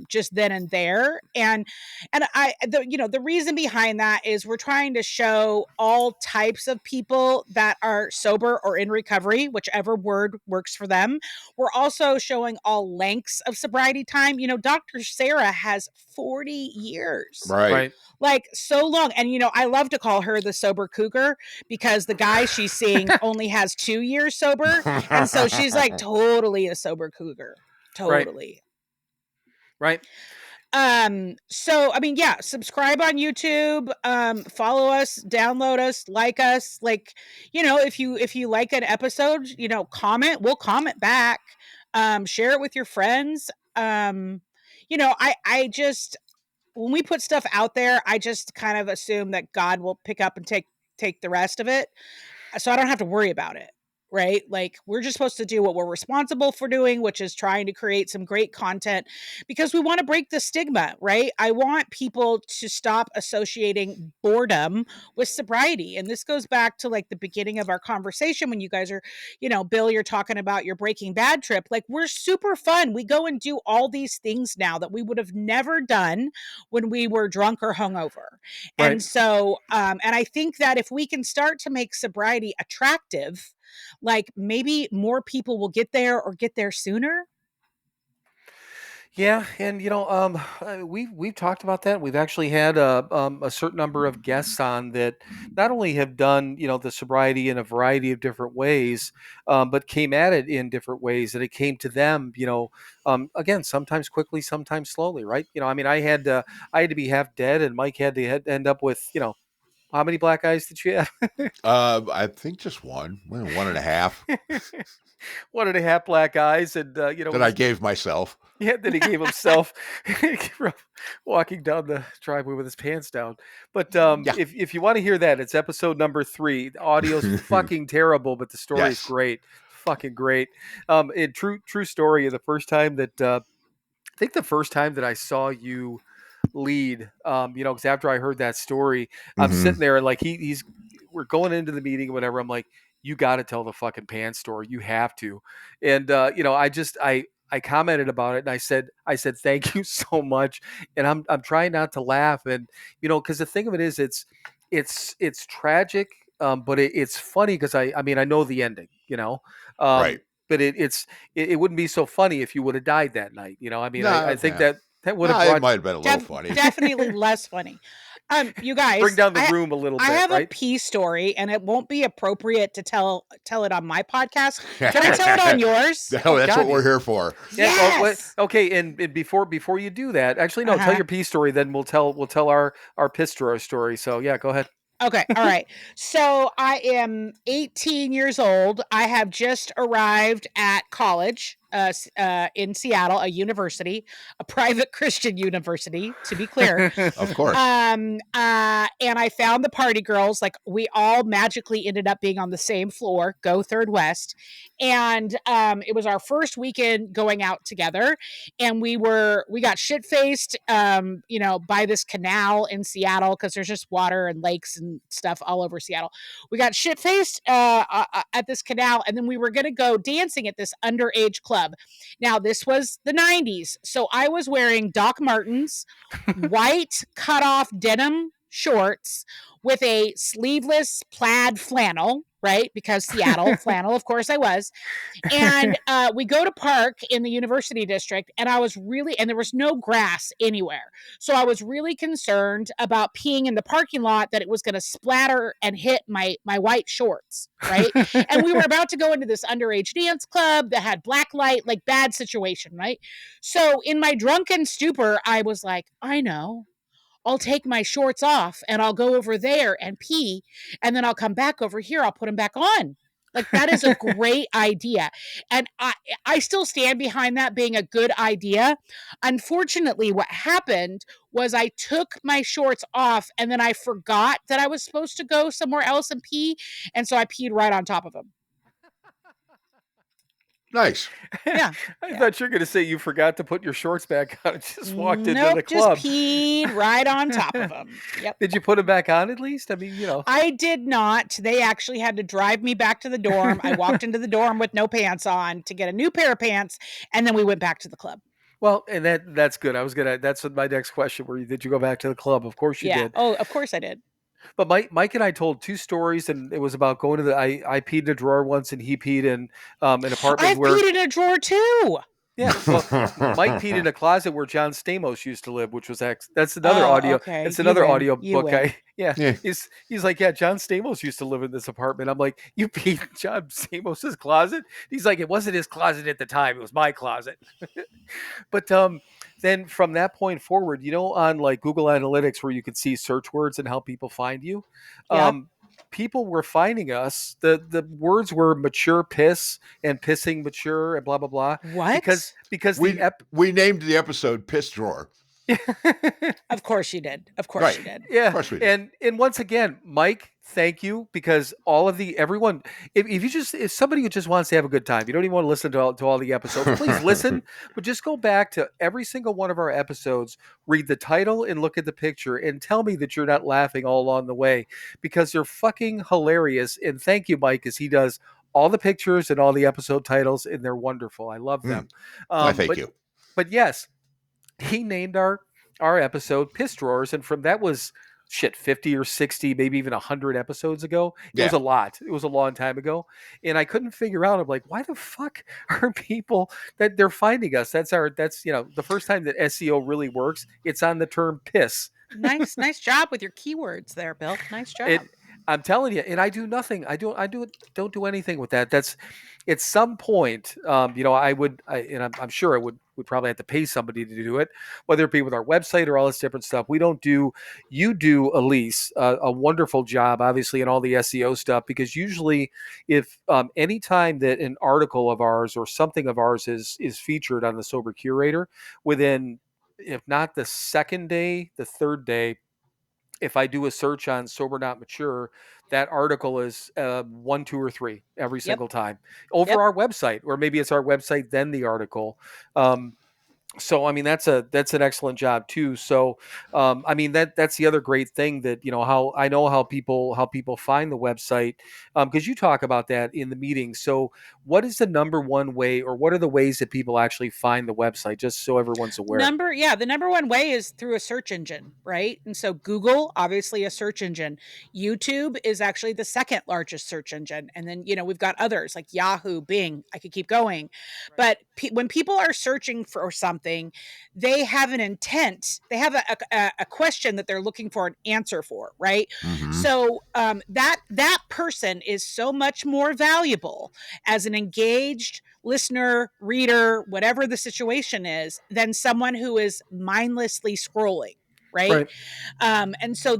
just then and there. And the reason behind that is we're trying to show all types of people that are sober or in recovery, whichever word works for them. We're also showing all lengths of sobriety time. Dr. Sarah has 40 years. Right. Like so long. And, I love to call her the sober cougar because the guy she's seeing only has 2 years sober. And so she's like totally a sober cougar. Totally. Right. So I mean, yeah, subscribe on YouTube, follow us, download us, like us, like, if you like an episode, comment, we'll comment back, share it with your friends. I just, when we put stuff out there, I just kind of assume that God will pick up and take the rest of it. So I don't have to worry about it. Right? Like we're just supposed to do what we're responsible for doing, which is trying to create some great content because we want to break the stigma, right? I want people to stop associating boredom with sobriety. And this goes back to like the beginning of our conversation when you guys are, Bill, you're talking about your Breaking Bad trip. Like we're super fun. We go and do all these things now that we would have never done when we were drunk or hungover. Right. And so, and I think that if we can start to make sobriety attractive, like maybe more people will get there or get there sooner. Yeah, and we've talked about that. We've actually had a certain number of guests on that not only have done the sobriety in a variety of different ways, but came at it in different ways, and it came to them, again, sometimes quickly, sometimes slowly, right? I mean, I had to be half dead, and Mike had to end up with how many black eyes did you have? I think just one and a half 1.5 black eyes, and that I gave myself. yeah, that he gave himself walking down the driveway with his pants down. But Yeah. if you want to hear that, it's episode number 3. The audio's fucking terrible, but the story is Yes. great. Fucking great. True story. The first time that I think the first time that I saw you lead, because after I heard that story, I'm Mhm. sitting there and like we're going into the meeting or whatever. I'm like, you got to tell the fucking pants story. You have to. And I commented about it and I said thank you so much. And I'm trying not to laugh, and because the thing of it is it's tragic, but it's funny because I mean I know the ending, Right. but it wouldn't be so funny if you would have died that night. I mean, I No, think yeah. that would have No, it brought might have been a little funny. Definitely less funny. You bring guys, down the room a little I bit, have a right? pee story, and it won't be appropriate to tell it on my podcast. Can I tell it on yours? No, that's God, what we're here for. Yeah. Well, Yes. okay. And before you do that, actually, no. Tell Uh-huh. your pee story, then we'll tell our piss drawer story. So yeah, go ahead. Okay. All right. So I am 18 years old. I have just arrived at college in Seattle, a university, a private Christian university, to be clear. Of course. And I found the party girls. Like, we all magically ended up being on the same floor, go Third West. And it was our first weekend going out together. And we got shit faced, by this canal in Seattle, because there's just water and lakes and stuff all over Seattle. We got shit faced at this canal, and then we were going to go dancing at this underage club. Now, this was the 90s, so I was wearing Doc Martens, white cutoff denim shorts with a sleeveless plaid flannel, right? Because Seattle flannel, of course I was. And we go to park in the university district, and and there was no grass anywhere. So I was really concerned about peeing in the parking lot, that it was going to splatter and hit my white shorts, right? And we were about to go into this underage dance club that had black light, like bad situation, right? So in my drunken stupor, I was like, I know. I'll take my shorts off and I'll go over there and pee, and then I'll come back over here. I'll put them back on. Like, that is a great idea. And I still stand behind that being a good idea. Unfortunately, what happened was I took my shorts off, and then I forgot that I was supposed to go somewhere else and pee. And so I peed right on top of them. Nice. Yeah. I thought you were going to say you forgot to put your shorts back on and just walked into the Nope, club. just peed right on top of them. Yep. Did you put them back on at least? I mean, I did not. They actually had to drive me back to the dorm. I walked into the dorm with no pants on to get a new pair of pants, and then we went back to the club. Well, and that's good. That's my next question. Did you go back to the club? Of course you did. Oh, of course I did. But Mike and I told 2 stories, and it was about going to I peed in a drawer once, and he peed in an apartment I've peed in a drawer too. Yeah, well, Mike peed in a closet where John Stamos used to live, which was that's another audio. Okay. It's another audio book. Win. Yeah. He's like, yeah, John Stamos used to live in this apartment. I'm like, you peed in John Stamos's closet? He's like, it wasn't his closet at the time; it was my closet. But then from that point forward, on like Google Analytics, where you can see search words and how people find you, people were finding us. The words were mature piss and pissing mature and blah blah blah. What? Because we named the episode Piss Drawer. Of course you did. Of course you did. Yeah. Of course we did. And once again, Mike, thank you, because everyone, if somebody who just wants to have a good time, you don't even want to listen to all the episodes, please listen, but just go back to every single one of our episodes, read the title and look at the picture, and tell me that you're not laughing all along the way, because they're fucking hilarious. And thank you, Mike, because he does all the pictures and all the episode titles, and they're wonderful. I love them. Thank you. But yes, he named our episode Piss Drawers, and from that was 50 or 60, maybe even 100 episodes ago. It was Yeah. a lot. It was a long time ago. And I couldn't figure out, I'm like, why the fuck are people that they're finding us? That's the first time that SEO really works. It's on the term piss. Nice job with your keywords there, Bill. Nice job. I'm telling you, and I do nothing. Don't do anything with that. That's at some point, I'm sure I would probably have to pay somebody to do it, whether it be with our website or all this different stuff. You do, Alysse, a wonderful job, obviously, in all the SEO stuff, because usually if any time that an article of ours or something of ours is featured on the Sober Curator, within, if not the second day, the third day, if I do a search on Sober Not Mature, that article is 1, 2, or 3 every Yep. single time over Yep. our website, or maybe it's our website then the article. So I mean that's an excellent job too. So I mean that's the other great thing, that how I know how people find the website, because you talk about that in the meeting. So what is the number one way, or what are the ways that people actually find the website, just so everyone's aware? The number one way is through a search engine, right? And so Google, obviously a search engine. YouTube is actually the second largest search engine. And then, we've got others like Yahoo, Bing, I could keep going. But when people are searching for something, they have an intent, they have a question that they're looking for an answer for, right? Mhm. So that person is so much more valuable as an engaged listener, reader, whatever the situation is, than someone who is mindlessly scrolling, right? And so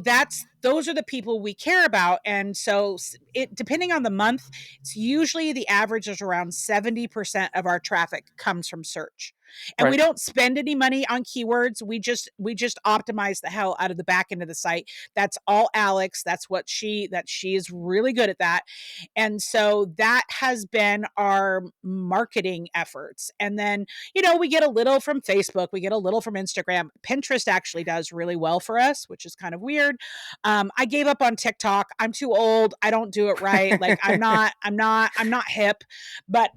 those are the people we care about. And so it, depending on the month, it's usually the average is around 70% of our traffic comes from search. And we don't spend any money on keywords. We just optimize the hell out of the back end of the site. That's all Alex. That's what she is really good at that. And so that has been our marketing efforts. And then, we get a little from Facebook, we get a little from Instagram. Pinterest actually does really well for us, which is kind of weird. I gave up on TikTok. I'm too old. I don't do it right. Like I'm not hip, but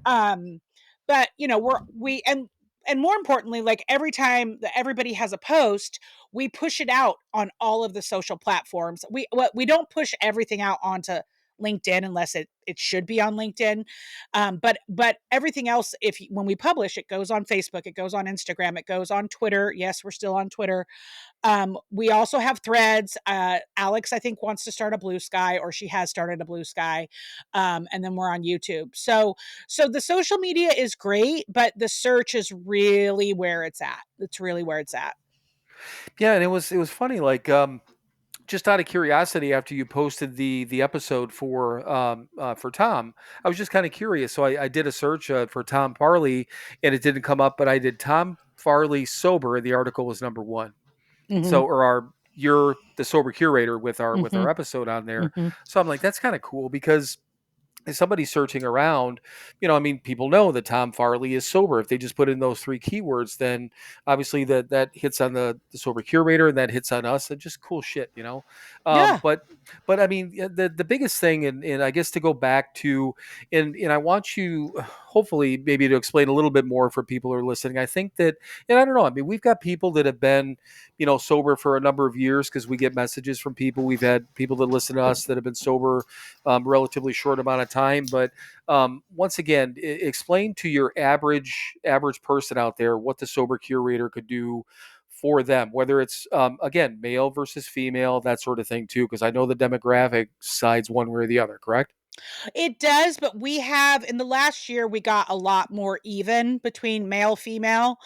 and more importantly, like every time that everybody has a post, we push it out on all of the social platforms. We don't push everything out onto LinkedIn unless it should be on LinkedIn. But everything else, when we publish, it goes on Facebook, it goes on Instagram, it goes on Twitter. Yes, we're still on Twitter. We also have Threads. Alex, I think, wants to start a Blue Sky, or she has started a Blue Sky. And then we're on YouTube. So the social media is great, but the search is really where it's at. It's really where it's at. Yeah, and it was funny, like just out of curiosity, after you posted the episode for Tom, I was just kind of curious. So I did a search for Tom Farley, and it didn't come up, but I did Tom Farley sober, and the article was number 1. Mm-hmm. So, you're the Sober Curator with our episode on there. Mm-hmm. So I'm like, that's kind of cool, because if somebody's searching around, I mean, people know that Tom Farley is sober. If they just put in those 3 keywords, then obviously that hits on the Sober Curator, and that hits on us. And just cool shit, Yeah. But I mean, the biggest thing, and I guess to go back to, and I want you, hopefully, maybe to explain a little bit more for people who are listening. I think that, and I don't know, I mean, we've got people that have been, sober for a number of years, because we get messages from people. We've had people that listen to us that have been sober relatively short amount of time. But once again, explain to your average person out there what the Sober Curator could do for them, whether it's again, male versus female, that sort of thing too, because I know the demographic sides one way or the other. Correct? It does, but we have, in the last year, we got a lot more even between male, female.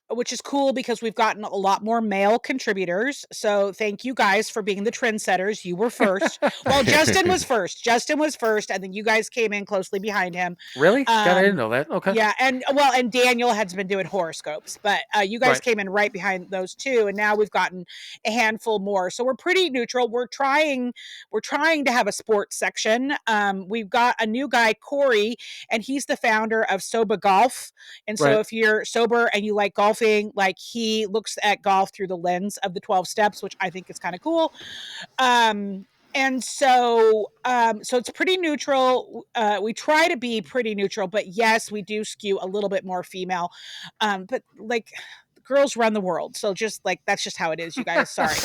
Which is cool, because we've gotten a lot more male contributors. So thank you guys for being the trendsetters. You were first. Well, Justin was first, and then you guys came in closely behind him. Really? God, I didn't know that. Okay. Yeah, and Daniel has been doing horoscopes, but you guys came in right behind those 2, and now we've gotten a handful more. So we're pretty neutral. We're trying to have a sports section. We've got a new guy, Corey, and he's the founder of Sober Golf. And so if you're sober and you like golfing, like, he looks at golf through the lens of the 12 steps, which I think is kind of cool. And so it's pretty neutral. We try to be pretty neutral, but yes, we do skew a little bit more female. But like, girls run the world. So just like, that's just how it is, you guys. Sorry.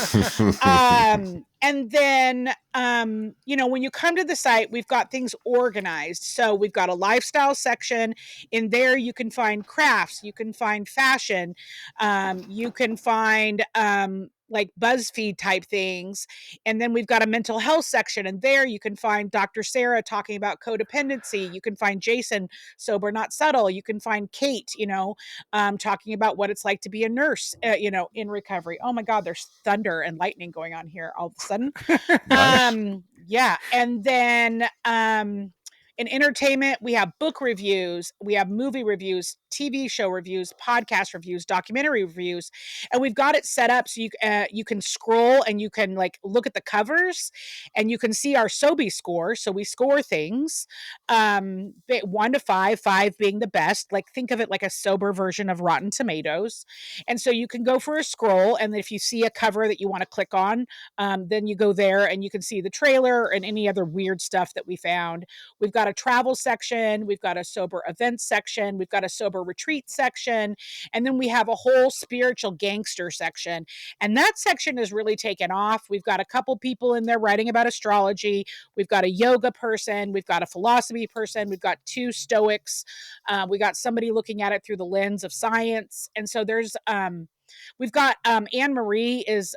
And then, when you come to the site, we've got things organized. So we've got a lifestyle section. In there, you can find crafts, you can find fashion, you can find like BuzzFeed type things. And then we've got a mental health section. And there you can find Dr. Sarah talking about codependency. You can find Jason, sober, not subtle. You can find Kate, talking about what it's like to be a nurse, in recovery. Oh my God, there's thunder and lightning going on here all of a sudden. Nice. Yeah. And then in entertainment, we have book reviews, we have movie reviews, TV show reviews, podcast reviews, documentary reviews, and we've got it set up so you can scroll and you can like look at the covers, and you can see our Sobe score. So we score things 1 to 5, 5 being the best. Like think of it like a sober version of Rotten Tomatoes, and so you can go for a scroll, and if you see a cover that you want to click on, then you go there and you can see the trailer and any other weird stuff that we found. We've got a travel section, we've got a sober events section, we've got a sober retreat section, and then we have a whole spiritual gangster section. And that section has really taken off. We've got a couple people in there writing about astrology. We've got a yoga person, we've got a philosophy person, we've got 2 stoics, we got somebody looking at it through the lens of science. And so there's we've got Anne Marie is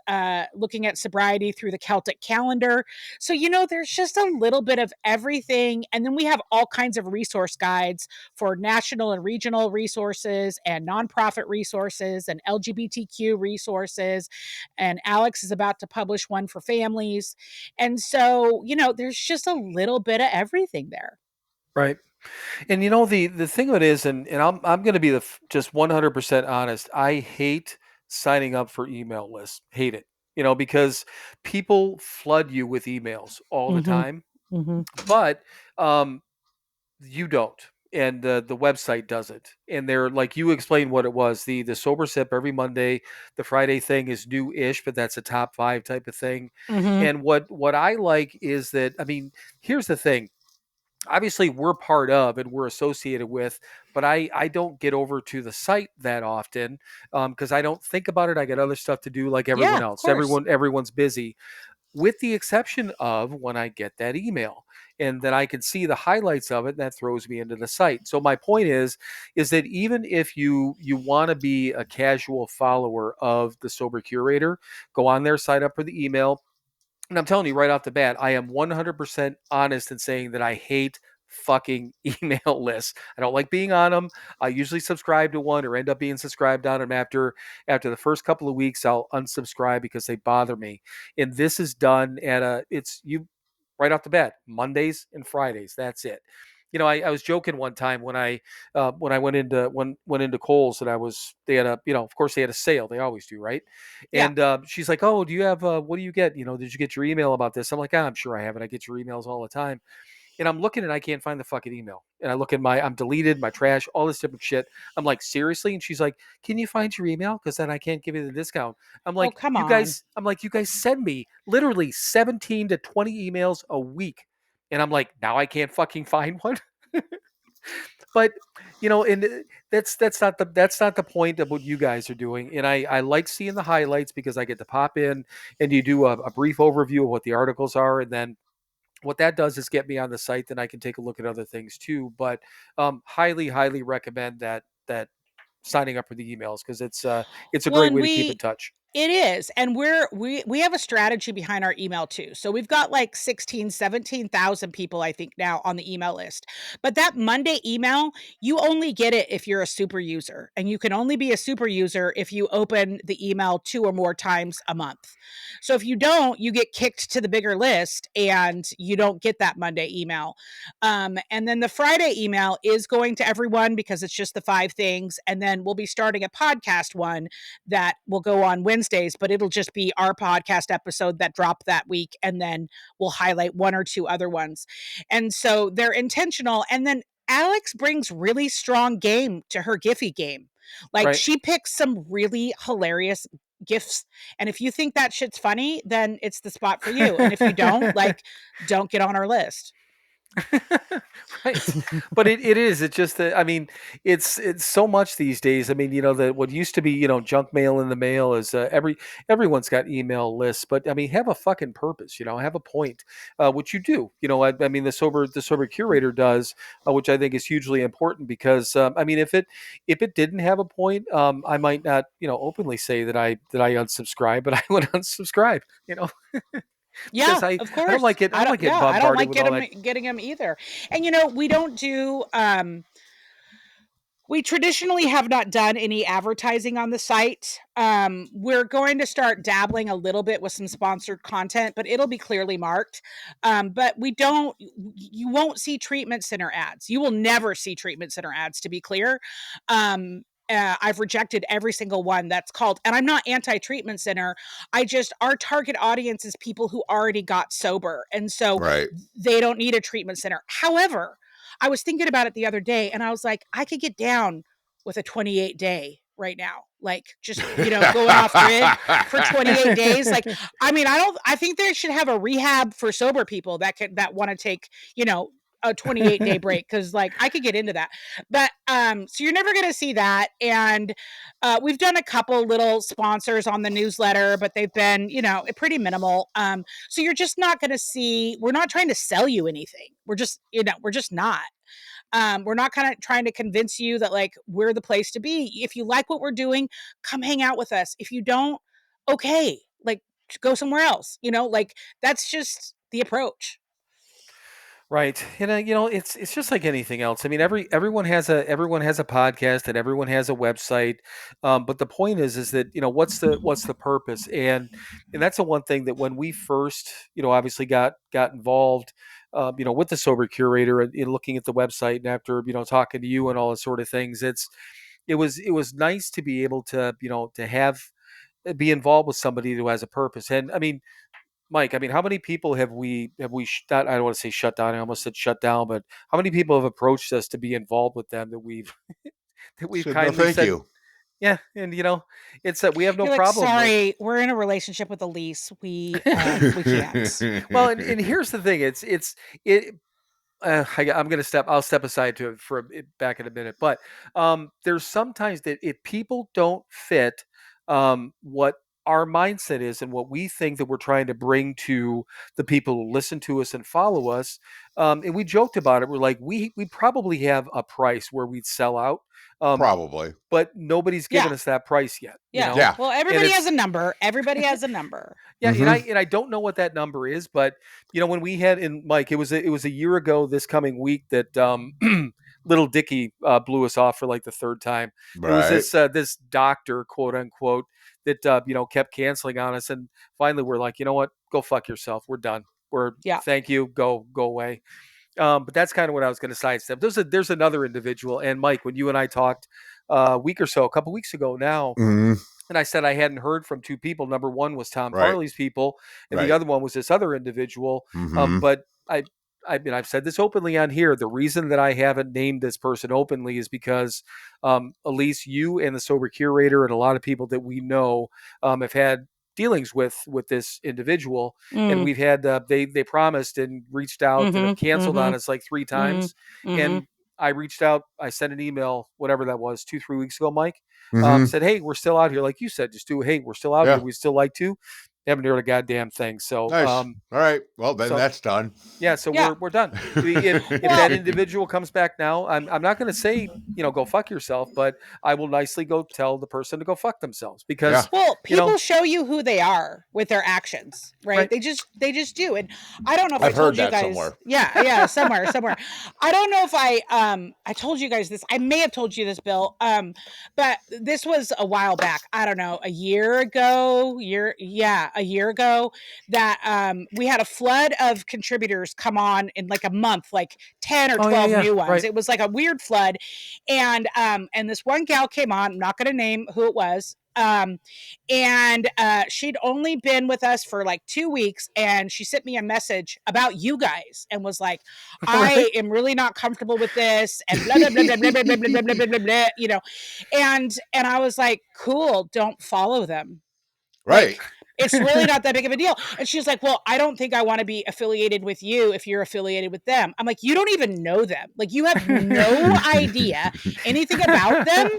looking at sobriety through the Celtic calendar. So, there's just a little bit of everything. And then we have all kinds of resource guides for national and regional resources and nonprofit resources and LGBTQ resources. And Alex is about to publish one for families. And so, there's just a little bit of everything there. Right. And the thing of it is, and I'm going to be just 100% honest. I hate signing up for email lists. Hate it. Because people flood you with emails all the time, but you don't, and the website doesn't. And they're like, you explained what it was. The sober sip every Monday. The Friday thing is new-ish, but that's a top 5 type of thing. And what I like is that, I mean, here's the thing. Obviously we're part of and we're associated with, but I don't get over to the site that often because I don't think about it. I got other stuff to do like everyone else. Everyone's busy, with the exception of when I get that email and then I can see the highlights of it, and that throws me into the site. So my point is that even if you want to be a casual follower of the Sober Curator, go on there, sign up for the email. And I'm telling you right off the bat, I am 100% honest in saying that I hate fucking email lists. I don't like being on them. I usually subscribe to one or end up being subscribed on them after the first couple of weeks. I'll unsubscribe because they bother me. And this is done at right off the bat, Mondays and Fridays. That's it. I was joking one time when I went into Kohl's, and they had of course they had a sale. They always do, right? Yeah. And she's like, "Oh, do you have what do you get? Did you get your email about this?" I'm like, "I'm sure I have it. I get your emails all the time." And I'm looking and I can't find the fucking email. And I look in I'm deleted, my trash, all this different shit. I'm like, seriously? And she's like, "Can you find your email? Because then I can't give you the discount." I'm like, come you on. guys, you guys send me literally 17 to 20 emails a week. And I'm like, now I can't fucking find one. But and that's not the point of what you guys are doing. And I like seeing the highlights because I get to pop in and you do a brief overview of what the articles are, and then what that does is get me on the site. Then I can take a look at other things too. But highly recommend that signing up for the emails, because it's a great way to keep in touch. It is. And we have a strategy behind our email too. So we've got like 17,000 people, I think, now on the email list. But that Monday email, you only get it if you're a super user. And you can only be a super user if you open the email 2 or more times a month. So if you don't, you get kicked to the bigger list and you don't get that Monday email. And then the Friday email is going to everyone because it's just the 5 things. And then we'll be starting a podcast one that will go on Wednesdays, but it'll just be our podcast episode that dropped that week. And then we'll highlight 1 or 2 other ones. And so they're intentional. And then Alex brings really strong game to her Giphy game. Like Right. She picks some really hilarious gifts. And if you think that shit's funny, then it's the spot for you. And if you don't, don't get on our list. Right. But it is. It's just that, I mean, it's so much these days. I mean, that what used to be, junk mail in the mail is everyone's got email lists, but I mean, have a fucking purpose, have a point, which you do. I mean, the sober curator does, which I think is hugely important because, I mean, if it didn't have a point, I might not, openly say that I unsubscribe, but I would unsubscribe, Yeah, because I of I don't course. like it. I don't like getting I don't bombarded like with all that. getting them either. And we don't do we traditionally have not done any advertising on the site. We're going to start dabbling a little bit with some sponsored content, but it'll be clearly marked. But you won't see treatment center ads. You will never see treatment center ads, to be clear. I've rejected every single one that's called, and I'm not anti-treatment center. Our target audience is people who already got sober. And so Right. they don't need a treatment center. However, I was thinking about it the other day and I was like, I could get down with a 28 day right now. Like just, going off grid for 28 days. Like, I mean, I think they should have a rehab for sober people that want to take, a 28 day break. Cause like I could get into that, but, so you're never going to see that. And, we've done a couple little sponsors on the newsletter, but they've been, pretty minimal. So you're just not going to see, we're not trying to sell you anything. We're just not. We're not kind of trying to convince you that like we're the place to be. If you like what we're doing, come hang out with us. If you don't, okay, like go somewhere else. Like that's just the approach. Right. And it's just like anything else. I mean, everyone has a podcast and everyone has a website. But the point is that, what's the purpose? And that's the one thing that when we first, obviously got involved, with the Sober Curator and looking at the website and after, talking to you and all those sort of things, it was nice to be able to, to have be involved with somebody who has a purpose. And I mean, Mike, I mean, how many people have we not, I don't want to say shut down. I almost said shut down, but how many people have approached us to be involved with them that we've Said, no, kindly thank said, you. yeah, and it's that we have no You're like, problem with. sorry, we're in a relationship with Alysse. We can't. Well, and here's the thing: it. I'm gonna I'll step aside back in a minute, but there's sometimes that if people don't fit what our mindset is and what we think that we're trying to bring to the people who listen to us and follow us, and we joked about it. We're like, we probably have a price where we'd sell out, Probably. but nobody's given Yeah. us that price yet. Yeah. Yeah. Well, And everybody it's- has a number. Everybody has a number. Yeah, Mhm. and I don't know what that number is, but when we had in Mike, it was a year ago this coming week that Little Dicky blew us off for like the third time. It was Right. this doctor, quote unquote, that kept canceling on us, and finally we're like, you know what, go fuck yourself. We're done. Yeah. Thank you. Go away. But that's kind of what I was going to sidestep. There's another individual, and Mike, when you and I talked a couple weeks ago now. Mhm. And I said I hadn't heard from two people. Number one was Tom Right. Farley's people, and the Right. other one was this other individual. Mhm. But I mean, I've said this openly on here. The reason that I haven't named this person openly is because, Alysse, you and the Sober Curator and a lot of people that we know have had dealings with this individual, and we've had they promised and reached out and have canceled on us like 3 times, and I reached out. I sent an email, whatever that was, 2-3 weeks ago, Mike. Mhm. Said, hey, we're still out here. Like you said, just do, hey, we're still out Yeah. here. We still like to. Haven't heard a goddamn thing. So, Nice. All right. Well, then so- that's done. yeah, so Yeah. we're done. If that individual comes back now, I'm not going to say, go fuck yourself, but I will nicely go tell the person to go fuck themselves because, Yeah. Well, people you know- show you who they are with their actions, right? Right. They just do. And I don't know if I've I told heard you that guys. somewhere. Yeah, somewhere. I don't know if I told you guys this. I may have told you this, Bill. But this was a while back. I don't know, a year ago, that we had a flood of contributors come on in like a month, like 10 or 12 new ones. right. It was like a weird flood. And this one gal came on, I'm not going to name who it was. And she'd only been with us for like 2 weeks, and she sent me a message about you guys and was like, I am really not comfortable with this, and blah blah blah blah blah blah blah blah blah blah blah blah, and I was like, cool, don't follow them. Right. It's really not that big of a deal. And she's like, well, I don't think I want to be affiliated with you if you're affiliated with them. I'm like, you don't even know them. Like, you have no idea anything about them.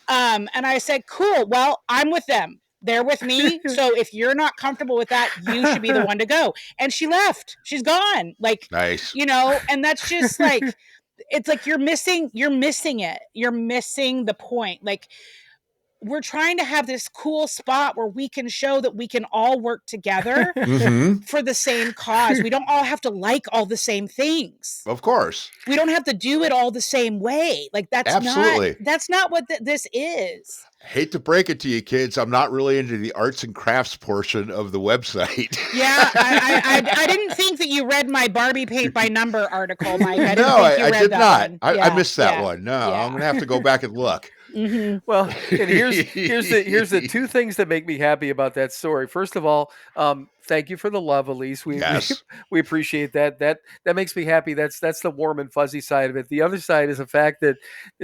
And I said, cool, well, I'm with them. They're with me. So if you're not comfortable with that, you should be the one to go. And she left. She's gone. Like, Nice. you know, and that's just like, it's like you're missing it. You're missing the point. Like, we're trying to have this cool spot where we can show that we can all work together for the same cause. We don't all have to like all the same things. Of course. We don't have to do it all the same way. Like, that's not what this is. Hate to break it to you, kids. I'm not really into the arts and crafts portion of the website. Yeah, I didn't think that you read my Barbie paint by number article, Mike. I did not. I missed that one. No, I'm going to have to go back and look. Well, and here's the two things that make me happy about that story. First of all, thank you for the love, Alysse. We appreciate that. That makes me happy. That's the warm and fuzzy side of it. The other side is the fact that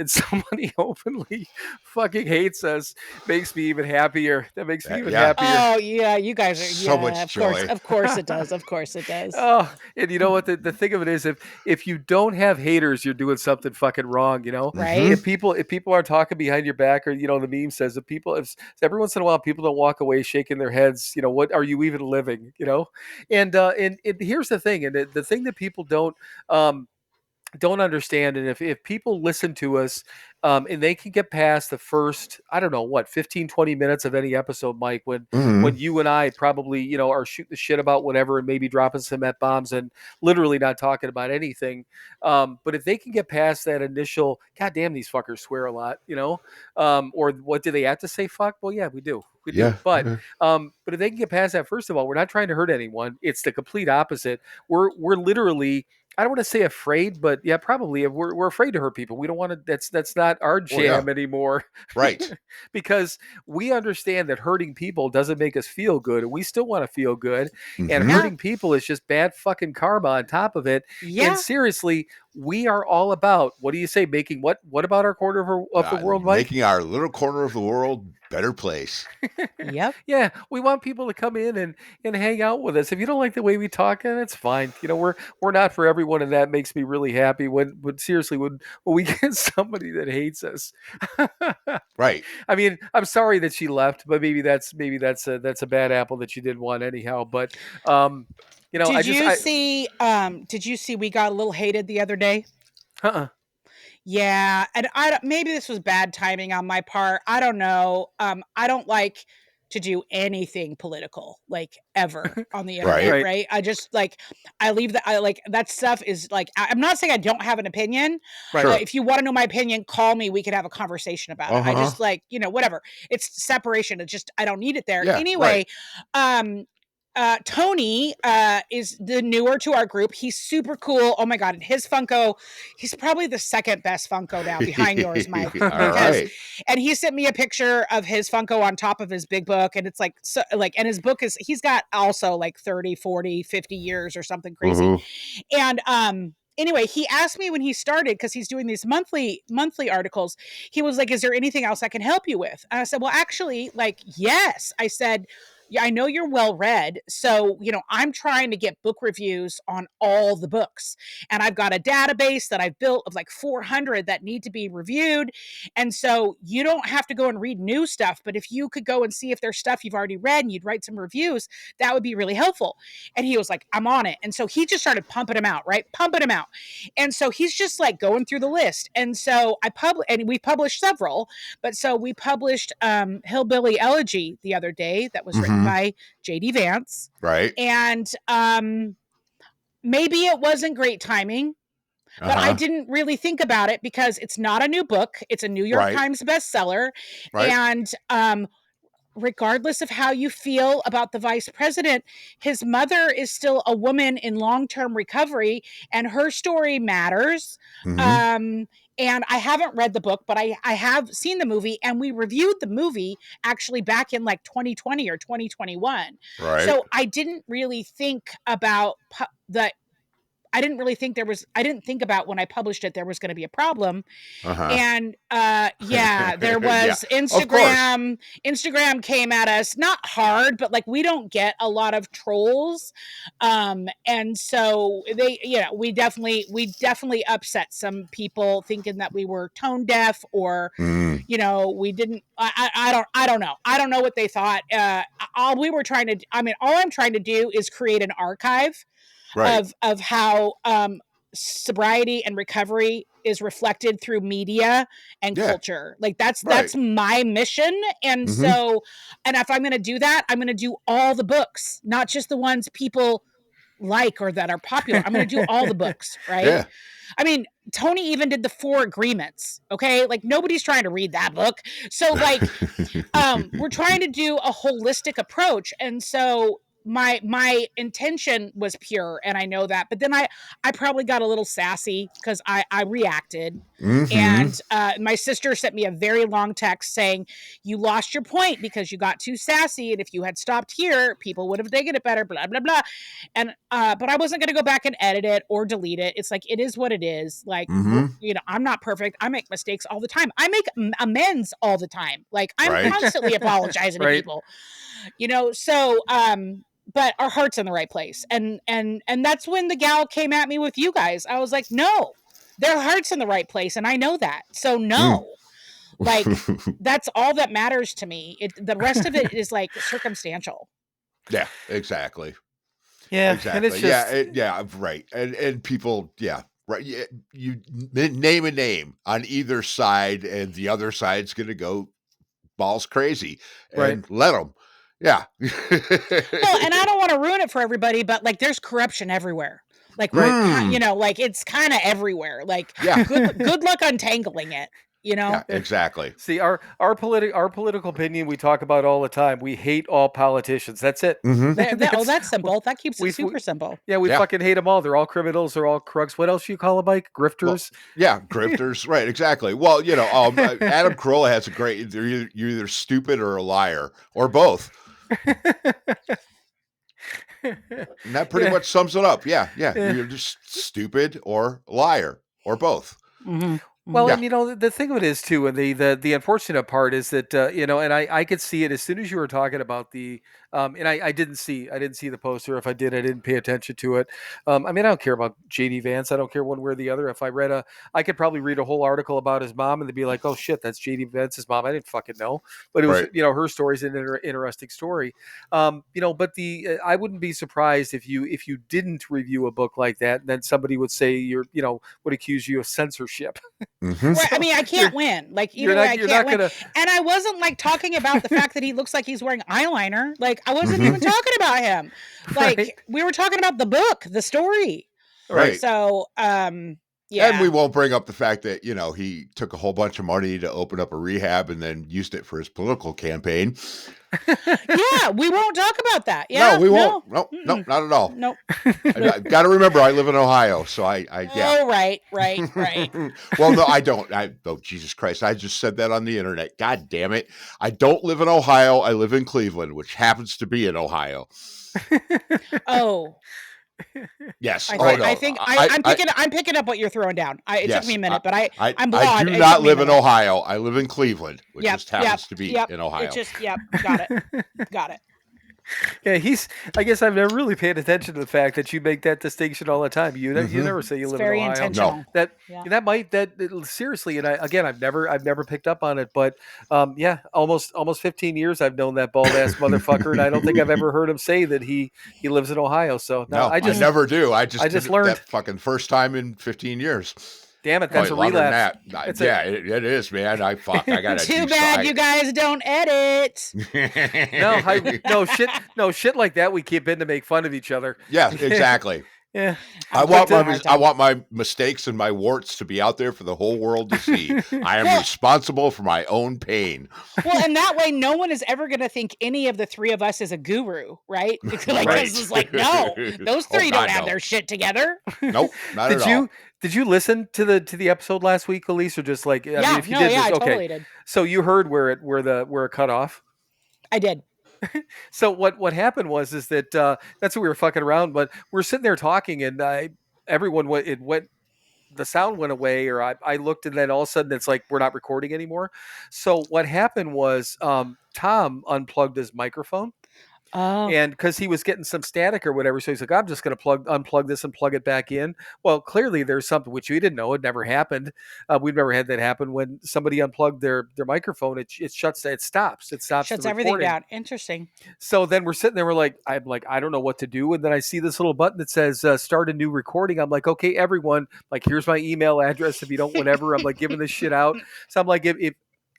somebody openly fucking hates us makes me even happier. That makes me even happier. Oh yeah, you guys are so much joy. Of course it does. Of course it does. Oh, and you know what? The thing of it is, if you don't have haters, you're doing something fucking wrong. You know, right? If people are talking behind your back, or the meme says, if every once in a while people don't walk away shaking their heads, what are you even living? And here's the thing, and the thing that people don't understand, and if people listen to us, and they can get past the first, I don't know, 15-20 minutes of any episode, Mike, when you and I probably are shooting the shit about whatever and maybe dropping some F-bombs and literally not talking about anything, but if they can get past that initial, god damn, these fuckers swear a lot, or what do they have to say, fuck? Well, yeah, we do. But if they can get past that, first of all, we're not trying to hurt anyone. It's the complete opposite. We're literally, I don't want to say afraid, but yeah, probably we're afraid to hurt people. We don't want to. That's not our jam anymore, right? Because we understand that hurting people doesn't make us feel good, and we still want to feel good. And hurting people is just bad fucking karma on top of it. Yeah. And seriously, we are all about, what do you say, making what about our corner of the world, Mike? Making our little corner of the world better place. Yep. Yeah, we want people to come in and hang out with us. If you don't like the way we talk, that's fine. We're not for everyone, and that makes me really happy when we get somebody that hates us. Right. I mean, I'm sorry that she left, but maybe that's a bad apple that she didn't want anyhow. But did you see we got a little hated the other day? Yeah, and maybe this was bad timing on my part. I don't know. I don't like to do anything political, like, ever on the internet, right? I just I leave that. I that stuff is I'm not saying I don't have an opinion. Right. Sure. If you want to know my opinion, call me. We could have a conversation about it. I just whatever. It's separation. It's just I don't need it there. Yeah, anyway, right. Tony is the newer to our group. He's super cool. Oh my god! And his Funko, he's probably the second best Funko now behind yours, Mike. And he sent me a picture of his Funko on top of his big book, and it's and his book he's got also 30, 40, 50 years or something crazy. And anyway, he asked me when he started, because he's doing these monthly articles. He was like, "Is there anything else I can help you with?" And I said, "Well, actually, yes." I said, "Yeah, I know you're well read. So, I'm trying to get book reviews on all the books. And I've got a database that I've built of 400 that need to be reviewed. And so you don't have to go and read new stuff. But if you could go and see if there's stuff you've already read and you'd write some reviews, that would be really helpful." And he was like, "I'm on it." And so he just started pumping them out, right? Pumping them out. And so he's just going through the list. And so and we published several. But so we published Hillbilly Elegy the other day that was written by J.D. Vance. Right. And maybe it wasn't great timing, but I didn't really think about it because it's not a new book. It's a New York Times bestseller. Right. And regardless of how you feel about the vice president, his mother is still a woman in long-term recovery, and her story matters. And I haven't read the book, but I have seen the movie, and we reviewed the movie actually back in 2020 or 2021. Right. So I didn't really think about I didn't really think I didn't think about when I published it, there was going to be a problem. Uh-huh. And yeah, there was Instagram came at us, not hard, but like we don't get a lot of trolls. And so we definitely upset some people thinking that we were tone deaf or, we didn't, I don't know. I don't know what they thought. All I'm trying to do is create an archive of how sobriety and recovery is reflected through media and culture. Like that's my mission. And so, and if I'm going to do that, I'm going to do all the books, not just the ones people like or that are popular. I'm going to do all the books, right? Yeah. I mean, Tony even did the 4 Agreements. Okay. Like nobody's trying to read that book. So like, we're trying to do a holistic approach. And so my intention was pure, and I know that, but then I probably got a little sassy because I reacted. And my sister sent me a very long text saying, you lost your point because you got too sassy, and if you had stopped here, people would have taken it better, blah blah blah. And but I wasn't going to go back and edit it or delete it. It's like, it is what it is. Like, I'm not perfect. I make mistakes all the time. I make amends all the time. Like I'm constantly apologizing to people, so but our heart's in the right place. And that's when the gal came at me with you guys. I was like, no, their heart's in the right place. And I know that. So no, like that's all that matters to me. The rest of it is like circumstantial. Yeah, exactly. Yeah. Exactly. And it's just, right. And people, right. Yeah, you name a name on either side, and the other side's going to go balls crazy, and let them. Yeah. Well, and I don't want to ruin it for everybody, but like there's corruption everywhere. Like, like it's kind of everywhere. Like, good luck untangling it. Yeah, exactly. See, our political opinion we talk about all the time. We hate all politicians. That's it. That's simple. That keeps it super simple. Yeah, we fucking hate them all. They're all criminals. They're all crooks. What else do you call them, Mike? Grifters? Well, grifters. Right, exactly. Well, Adam Carolla has a great, you're either stupid or a liar, or both. And that pretty much sums it up. Yeah. You're just stupid or liar, or both. Well, and the thing of it is too, and the unfortunate part is that and I could see it as soon as you were talking about the and I didn't see the poster. If I did, I didn't pay attention to it. I don't care about JD Vance. I don't care one way or the other. If I I could probably read a whole article about his mom and they'd be like, oh shit, that's JD Vance's mom. I didn't fucking know, but it was her story's an interesting story. But I wouldn't be surprised if you didn't review a book like that, and then somebody would say would accuse you of censorship. Right, I mean, I can't win. Like either way, I can't win. And I wasn't like talking about the fact that he looks like he's wearing eyeliner. Like I wasn't even talking about him. Like we were talking about the book, the story. Right. So, yeah. And we won't bring up the fact that, he took a whole bunch of money to open up a rehab and then used it for his political campaign. Yeah, we won't talk about that. Yeah, no, we won't. No, not at all. Nope. I got to remember, I live in Ohio, so I yeah. Oh, right. Well, no, I don't. Oh, Jesus Christ. I just said that on the internet. God damn it. I don't live in Ohio. I live in Cleveland, which happens to be in Ohio. Oh. Yes. I think I'm picking up what you're throwing down. It took me a minute, but I'm broad. I do not live in Ohio. I live in Cleveland, which just happens to be in Ohio. It just got it. Yeah, I guess I've never really paid attention to the fact that you make that distinction all the time. You never say you live in Ohio. Intentional. No. Seriously, and I've never picked up on it, but almost 15 years I've known that bald ass motherfucker, and I don't think I've ever heard him say that he lives in Ohio. So I never do. I just learned that fucking first time in 15 years. Damn it, that's a relapse. It is, man. I got Too bad you guys don't edit. No shit like that. We keep in to make fun of each other. Yeah, exactly. Yeah, I want my mistakes and my warts to be out there for the whole world to see. I am responsible for my own pain. Well, and that way, no one is ever going to think any of the three of us is a guru, right? Because this is like, no, those three don't have their shit together. Nope, not at all. Did you listen to the episode last week, Alysse, or just like I totally did. So you heard where it cut off? I did. So what happened is that that's what we were fucking around, but we're sitting there talking, and everyone it went. The sound went away, or I looked, and then all of a sudden it's like we're not recording anymore. So what happened was Tom unplugged his microphone. Oh, And because he was getting some static or whatever, so he's like, I'm just going to unplug this and plug it back in. Well, clearly there's something which we didn't know. It never happened. We've never had that happen. When somebody unplugged their microphone, it stops shuts the everything recording. down. Interesting. So then we're sitting there, I'm like, I don't know what to do. And then I see this little button that says start a new recording. I'm like, okay, everyone, like, here's my email address if you don't, whatever. I'm like giving this shit out. So I'm like,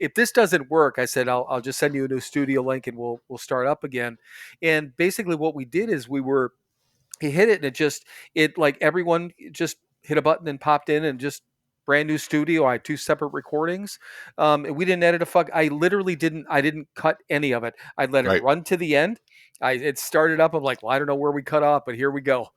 if this doesn't work, I said, I'll just send you a new studio link and we'll start up again. And basically what we did is he hit it, and it like everyone just hit a button and popped in, and just brand new studio. I had 2 separate recordings. And we didn't edit a fuck. I didn't cut any of it. I let it Right. run to the end. It started up. I'm like, well, I don't know where we cut off, but here we go.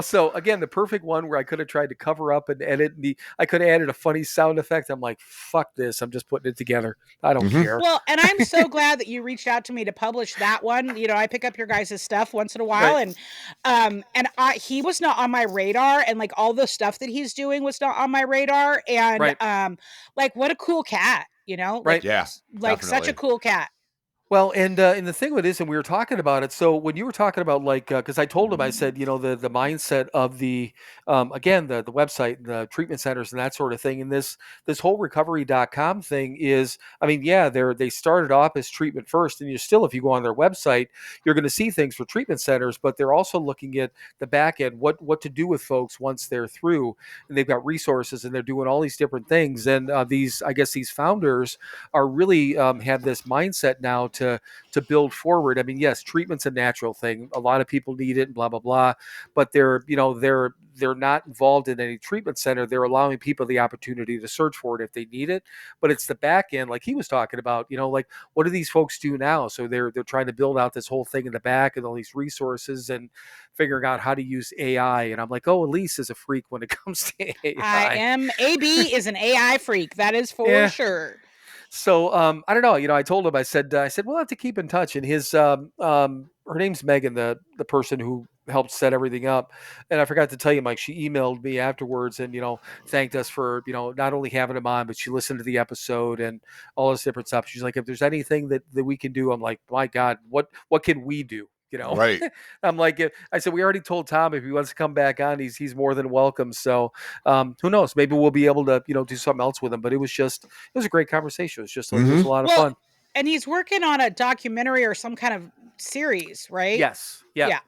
So again, the perfect one where I could have tried to cover up and edit. I could have added a funny sound effect. I'm like, fuck this. I'm just putting it together. I don't care. Well, and I'm so glad that you reached out to me to publish that one. I pick up your guys' stuff once in a while, Right. and he was not on my radar, and like all the stuff that he's doing was not on my radar, and Right. like what a cool cat, like, Right. Yeah, like such a definitely. cool cat. Well, and the thing with it is, and we were talking about it. So when you were talking about, like, because I told him, I said, the mindset of the again, the website, the treatment centers, and that sort of thing, and this whole recovery.com thing is, I mean, yeah, they started off as treatment first, and if you go on their website, you're going to see things for treatment centers, but they're also looking at the back end, what to do with folks once they're through, and they've got resources, and they're doing all these different things, and these founders are really have this mindset now to build forward. I mean, yes, treatment's a natural thing. A lot of people need it, and blah blah blah. But they're not involved in any treatment center. They're allowing people the opportunity to search for it if they need it. But it's the back end, like he was talking about. Like, what do these folks do now? So they're trying to build out this whole thing in the back and all these resources and figuring out how to use AI. And I'm like, oh, Alysse is a freak when it comes to AI. AB is an AI freak. That is for sure. So I don't know. I told him. I said we'll have to keep in touch. And her name's Megan, the person who helped set everything up. And I forgot to tell you, Mike. She emailed me afterwards and thanked us for not only having him on, but she listened to the episode and all this different stuff. She's like, if there's anything that we can do, I'm like, my God, what can we do? Right. I'm like, I said, we already told Tom if he wants to come back on, he's more than welcome. So who knows? Maybe we'll be able to do something else with him. But it was a great conversation. It was just it was a lot of fun. And he's working on a documentary or some kind of series, right? Yes. Yeah.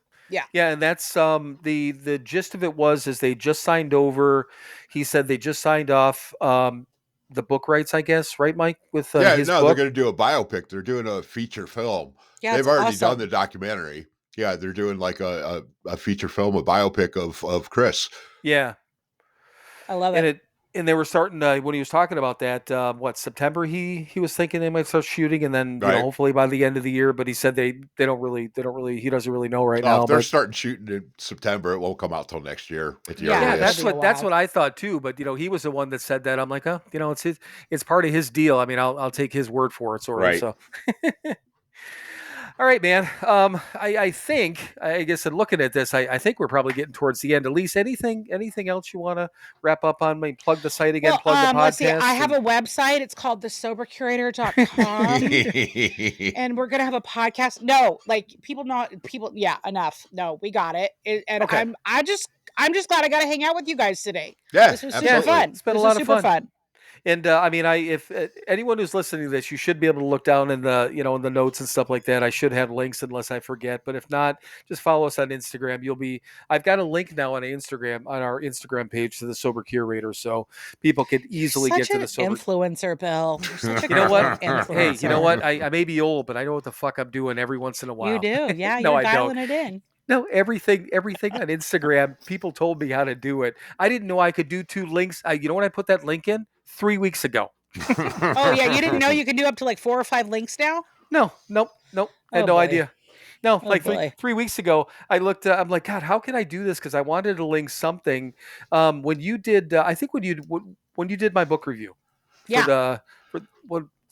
And that's the gist of it is they just signed over. He said they just signed off the book rights, I guess, right, Mike? With his book? They're going to do a biopic. They're doing a feature film. Yeah, they've already done the documentary. Yeah, they're doing like a feature film, a biopic of Chris. Yeah, I love it. And they were starting when he was talking about that. September? He was thinking they might start shooting, and then hopefully by the end of the year. But he said they don't really. He doesn't really know right now. If they're starting shooting in September, it won't come out till next year. That's what I thought too. But he was the one that said that. I'm like, it's part of his deal. I mean, I'll take his word for it, sort of. So. All right, man. I think, I guess, in looking at this, I think we're probably getting towards the end. Alysse, anything else you want to wrap up on? Maybe plug the site again, plug the podcast. Let's see. I have a website. It's called thesobercurator.com. And we're going to have a podcast. No, like people. Yeah, enough. No, we got it. And okay. I'm just glad I got to hang out with you guys today. Yeah, this was super fun. It's been a lot of fun. And I mean, if anyone who's listening to this, you should be able to look down in the in the notes and stuff like that. I should have links unless I forget. But if not, just follow us on Instagram. I've got a link now on our Instagram page to the Sober Curators, so people can easily get to the Sober influencer, Bill. You know what? Hey, you know what? I may be old, but I know what the fuck I'm doing every once in a while. You do, yeah. No, you're dialing it in. No, everything on Instagram, people told me how to do it. I didn't know I could do 2 links. You know when I put that link in? 3 weeks ago. Oh yeah, you didn't know you can do up to like 4 or 5 links now? Nope. I had no idea. No, like 3 weeks ago, I looked. I'm like, God, how can I do this? Because I wanted to link something. When you did, I think when you did my book review. For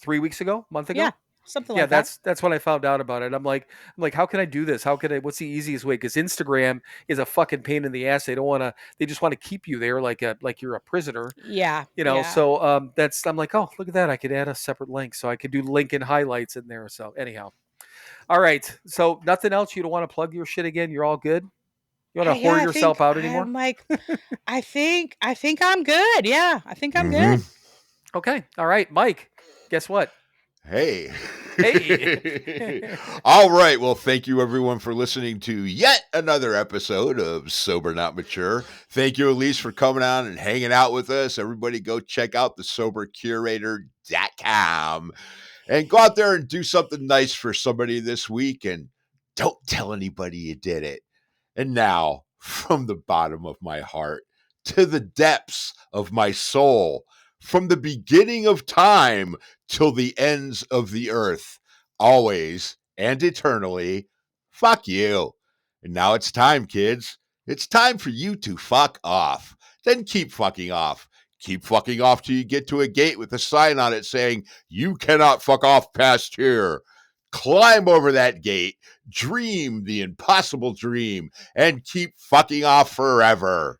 3 weeks ago, month ago. Yeah. something Yeah, like that. that's what I found out about it. I'm like, how can I do this? What's the easiest way? Because Instagram is a fucking pain in the ass. They just want to keep you there like you're a prisoner. Yeah. So I'm like, oh, look at that. I could add a separate link. So I could do link and highlights in there. So anyhow. All right. So nothing else. You don't want to plug your shit again? You're all good? You want to whore yourself out anymore? I'm like, I think I'm good. Yeah, I think I'm good. Okay. All right. Mike, guess what? Hey. Hey. All right. Well, thank you everyone for listening to yet another episode of Sober Not Mature. Thank you, Alysse, for coming on and hanging out with us. Everybody go check out the SoberCurator.com and go out there and do something nice for somebody this week. And don't tell anybody you did it. And now, from the bottom of my heart to the depths of my soul, from the beginning of time till the ends of the earth, always and eternally, fuck you. And now it's time, kids. It's time for you to fuck off. Then keep fucking off. Keep fucking off till you get to a gate with a sign on it saying, you cannot fuck off past here. Climb over that gate, dream the impossible dream, and keep fucking off forever.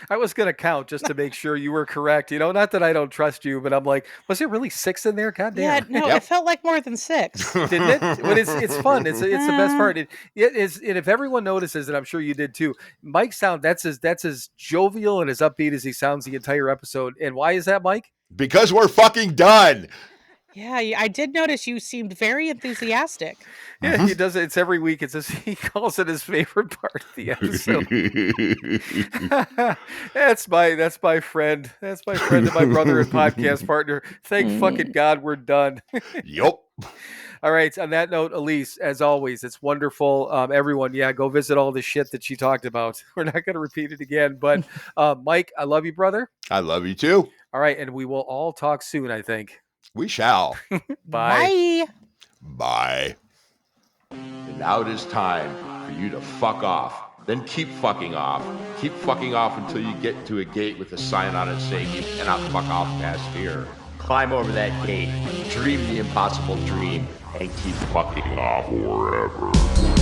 I was going to count just to make sure you were correct. Not that I don't trust you, but I'm like, was it really 6 in there? God Yeah, damn. no, Yep. it felt like more than 6. Didn't it? But it's fun. It's the best part. It is, and if everyone notices, and I'm sure you did too, Mike that's as jovial and as upbeat as he sounds the entire episode. And why is that, Mike? Because we're fucking done. Yeah, I did notice you seemed very enthusiastic. Yeah, he does it. It's every week. He calls it his favorite part of the episode. That's my friend. That's my friend and my brother and podcast partner. Thank fucking God we're done. Yup. All right. On that note, Alysse, as always, it's wonderful. Everyone, go visit all the shit that she talked about. We're not going to repeat it again. But Mike, I love you, brother. I love you too. All right. And we will all talk soon, I think. We shall. Bye. Bye. And now it is time for you to fuck off. Then keep fucking off. Keep fucking off until you get to a gate with a sign on it saying you cannot fuck off past here. Climb over that gate, dream the impossible dream, and keep fucking off forever.